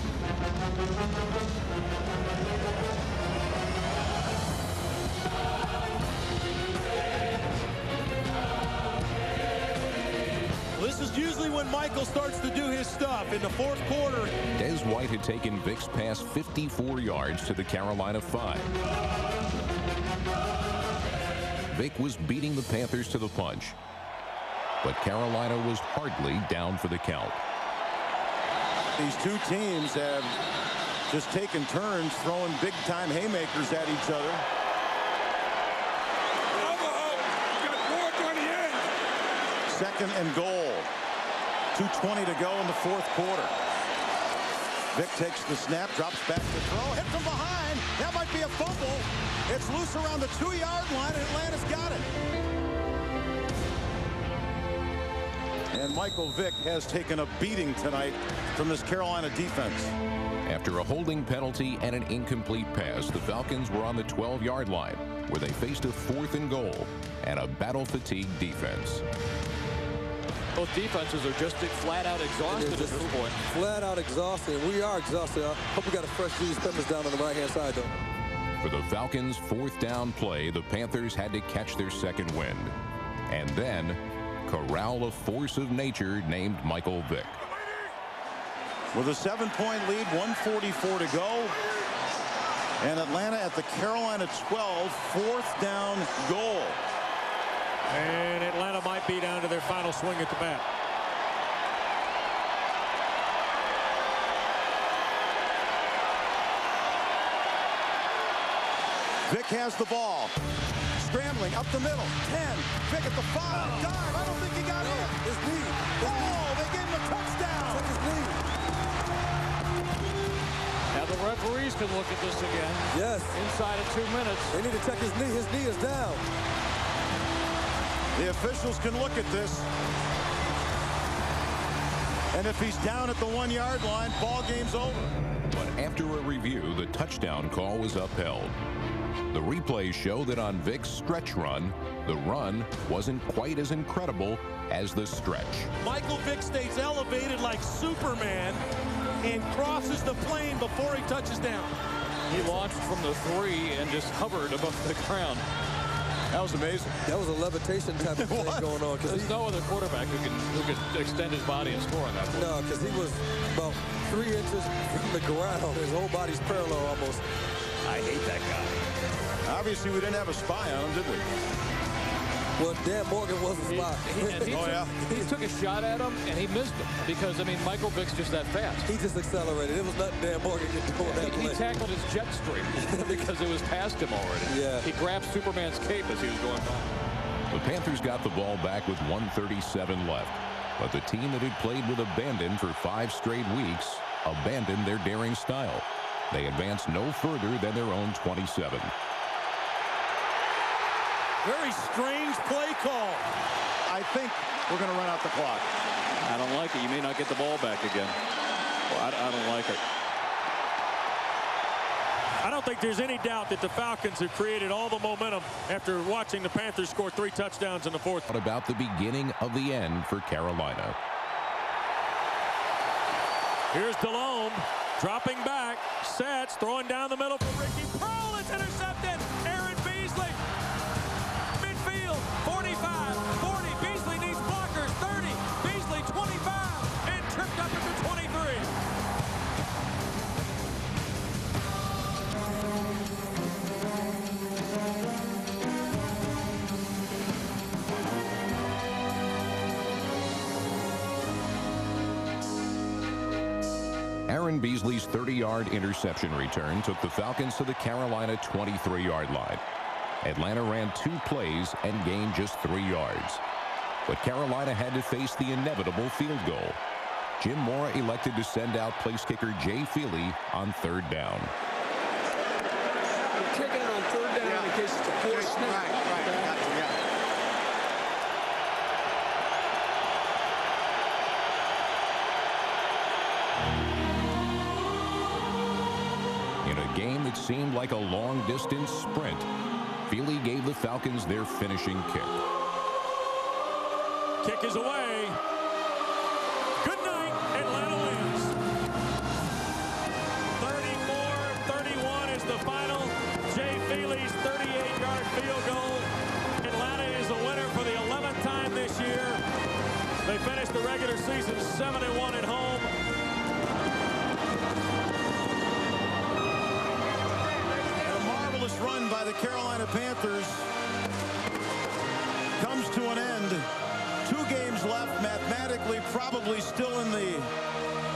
This is usually when Michael starts to do his stuff in the 4th quarter. Des White had taken Vick's pass 54 yards to the Carolina 5. Vick was beating the Panthers to the punch, but Carolina was hardly down for the count. These two teams have just taken turns throwing big-time haymakers at each other. 2nd and goal. 2:20 to go in the 4th quarter. Vick takes the snap, drops back to throw, hits from behind. That might be a fumble. It's loose around the 2-yard line, and Atlanta's got it. And Michael Vick has taken a beating tonight from this Carolina defense. After a holding penalty and an incomplete pass, the Falcons were on the 12-yard line, where they faced a 4th and goal and a battle-fatigued defense. Both defenses are just flat out exhausted at this point. Flat out exhausted. We are exhausted. I hope we got a fresh Julius Peppers down on the right-hand side, though. For the Falcons' 4th down play, the Panthers had to catch their second wind. And then corral a force of nature named Michael Vick. With a 7-point lead, 1:44 to go. And Atlanta at the Carolina 12, 4th down goal. And Atlanta might be down to their final swing at the bat. Vick has the ball. Scrambling up the middle. 10. Vick at the 5. Dive. I don't think he got in. His knee. They gave him a touchdown. Check his knee. Now the referees can look at this again. Yes. Inside of 2 minutes. They need to check his knee. His knee is down. The officials can look at this. And if he's down at the 1-yard line, ball game's over. But after a review, the touchdown call was upheld. The replays show that on Vick's stretch run, the run wasn't quite as incredible as the stretch. Michael Vick stays elevated like Superman and crosses the plane before he touches down. He launched from the 3 and just hovered above the ground. That was amazing. That was a levitation type of thing going on. There's no other quarterback who can extend his body and score on that play. No, because he was about 3 inches from the ground. His whole body's parallel almost. I hate that guy. Obviously, we didn't have a spy on him, did we? Well, Dan Morgan wasn't spot. He took a shot at him, and he missed him. Because, I mean, Michael Vick's just that fast. He just accelerated. It was nothing Dan Morgan could do on that play. He tackled his jet stream because it was past him already. Yeah. He grabbed Superman's cape as he was going by. The Panthers got the ball back with 1:37 left. But the team that had played with abandon for 5 straight weeks abandoned their daring style. They advanced no further than their own 27. Very strange play call. I think we're going to run out the clock. I don't like it. You may not get the ball back again. Well, I don't like it. I don't think there's any doubt that the Falcons have created all the momentum after watching the Panthers score 3 touchdowns in the fourth. What about the beginning of the end for Carolina? Here's Delhomme dropping back, sets, throwing down the middle for Ricky Pearl. It's intercepted. Aaron Beasley. Midfield, 45, 40. Beasley needs blockers, 30. Beasley, 25, and tripped up into 23. Aaron Beasley's 30-yard interception return took the Falcons to the Carolina 23-yard line. Atlanta ran 2 plays and gained just 3 yards. But Carolina had to face the inevitable field goal. Jim Mora elected to send out place kicker Jay Feely on 3rd down. You're kicking on 3rd down in case it's a poor snap. Right. In a game that seemed like a long-distance sprint, Feely gave the Falcons their finishing kick. Kick is away. Good night, Atlanta wins. 34-31 is the final. Jay Feely's 38-yard field goal. Atlanta is the winner for the 11th time this year. They finished the regular season 7-1 at home. Run by the Carolina Panthers comes to an end. 2 games left, mathematically probably still in the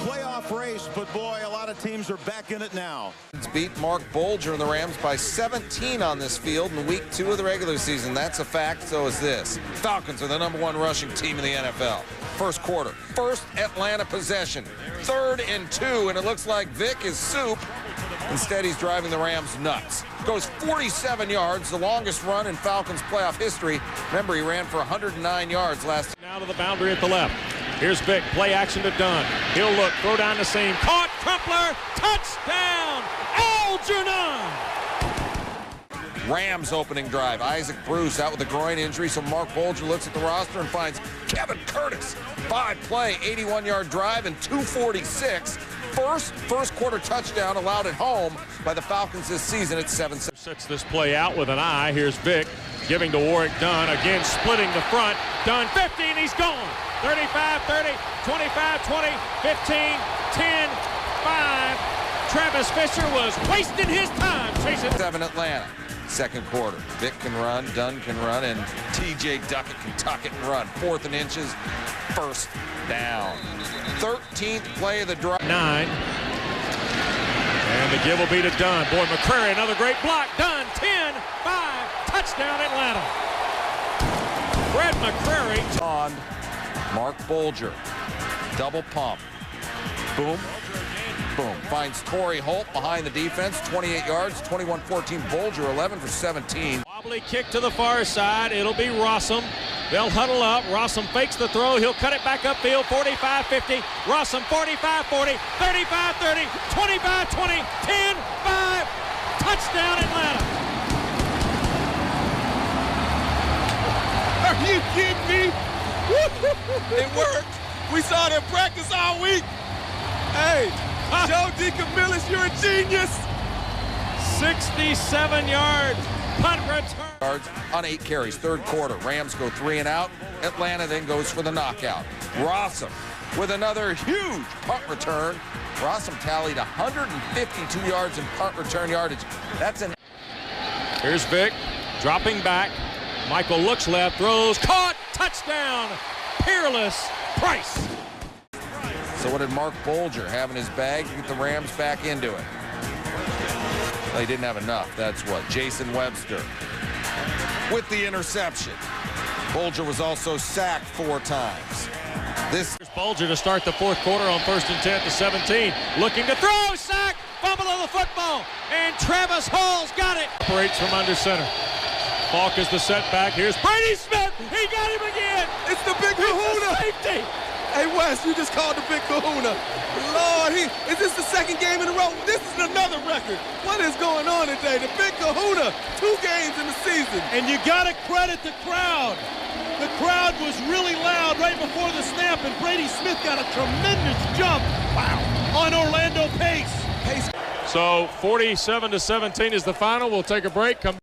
playoff race, but boy, a lot of teams are back in it now. Beat Mark Bulger and the Rams by 17 on this field in week 2 of the regular season. That's a fact, so is this. Falcons are the #1 rushing team in the NFL. First quarter, first Atlanta possession, 3rd and 2, and it looks like Vick is soup. Instead, he's driving the Rams nuts. Goes 47 yards, the longest run in Falcons playoff history. Remember, he ran for 109 yards last. Now to the boundary at the left. Here's Vick, play action to Dunn. He'll look, throw down the seam. Caught, Crumpler, touchdown, Algernon! Rams opening drive. Isaac Bruce out with a groin injury, so Mark Bulger looks at the roster and finds Kevin Curtis. 5-play, 81-yard drive and 246. First quarter touchdown allowed at home by the Falcons this season at 7-7. Sets this play out with an eye. Here's Vick giving to Warwick Dunn. Again, splitting the front. Dunn 50, and he's gone. 35, 30, 25, 20, 15, 10, 5. Travis Fisher was wasting his time chasing. 7 Atlanta. Second quarter. Vick can run, Dunn can run, and T.J. Duckett can tuck it and run. 4th and inches, 1st down. 13th play of the drive. 9. And the give will be to Dunn. Boy, McCrary, another great block. Dunn, 10, 5, touchdown Atlanta. Brad McCrary. On Mark Bulger. Double pump. Boom. Boom. Finds Torrey Holt behind the defense. 28 yards, 21-14. Bulger, 11 for 17. Wobbly kick to the far side. It'll be Rossum. They'll huddle up. Rossum fakes the throw. He'll cut it back upfield. 45-50. Rossum 45-40. 35-30. 25-20. 10-5. Touchdown Atlanta. Are you kidding me? It worked. We saw it in practice all week. Hey, Joe DeCamillis, you're a genius. 67 yards. Punt return. Yards on 8 carries. 3rd quarter. Rams go 3 and out. Atlanta then goes for the knockout. Rossum with another huge punt return. Rossum tallied 152 yards in punt return yardage. That's an. Here's Vick dropping back. Michael looks left, throws, caught, touchdown, Peerless Price. So what did Mark Bulger have in his bag to get the Rams back into it? Well, he didn't have enough. That's what Jason Webster with the interception. Bulger was also sacked 4 times. This Bulger to start the fourth quarter on 1st and 10 to 17. Looking to throw, sack, fumble of the football, and Travis Hall's got it. Operates from under center. Falk is the setback. Here's Brady Smith. He got him again. It's the big kahuna. Safety. Hey, Wes, you just called the big kahuna. Lord, is this the second game in a row? This is another record. What is going on today? The big kahuna, 2 games in the season. And you got to credit the crowd. The crowd was really loud right before the snap, and Brady Smith got a tremendous jump on Orlando Pace. So 47 to 17 is the final. We'll take a break. Come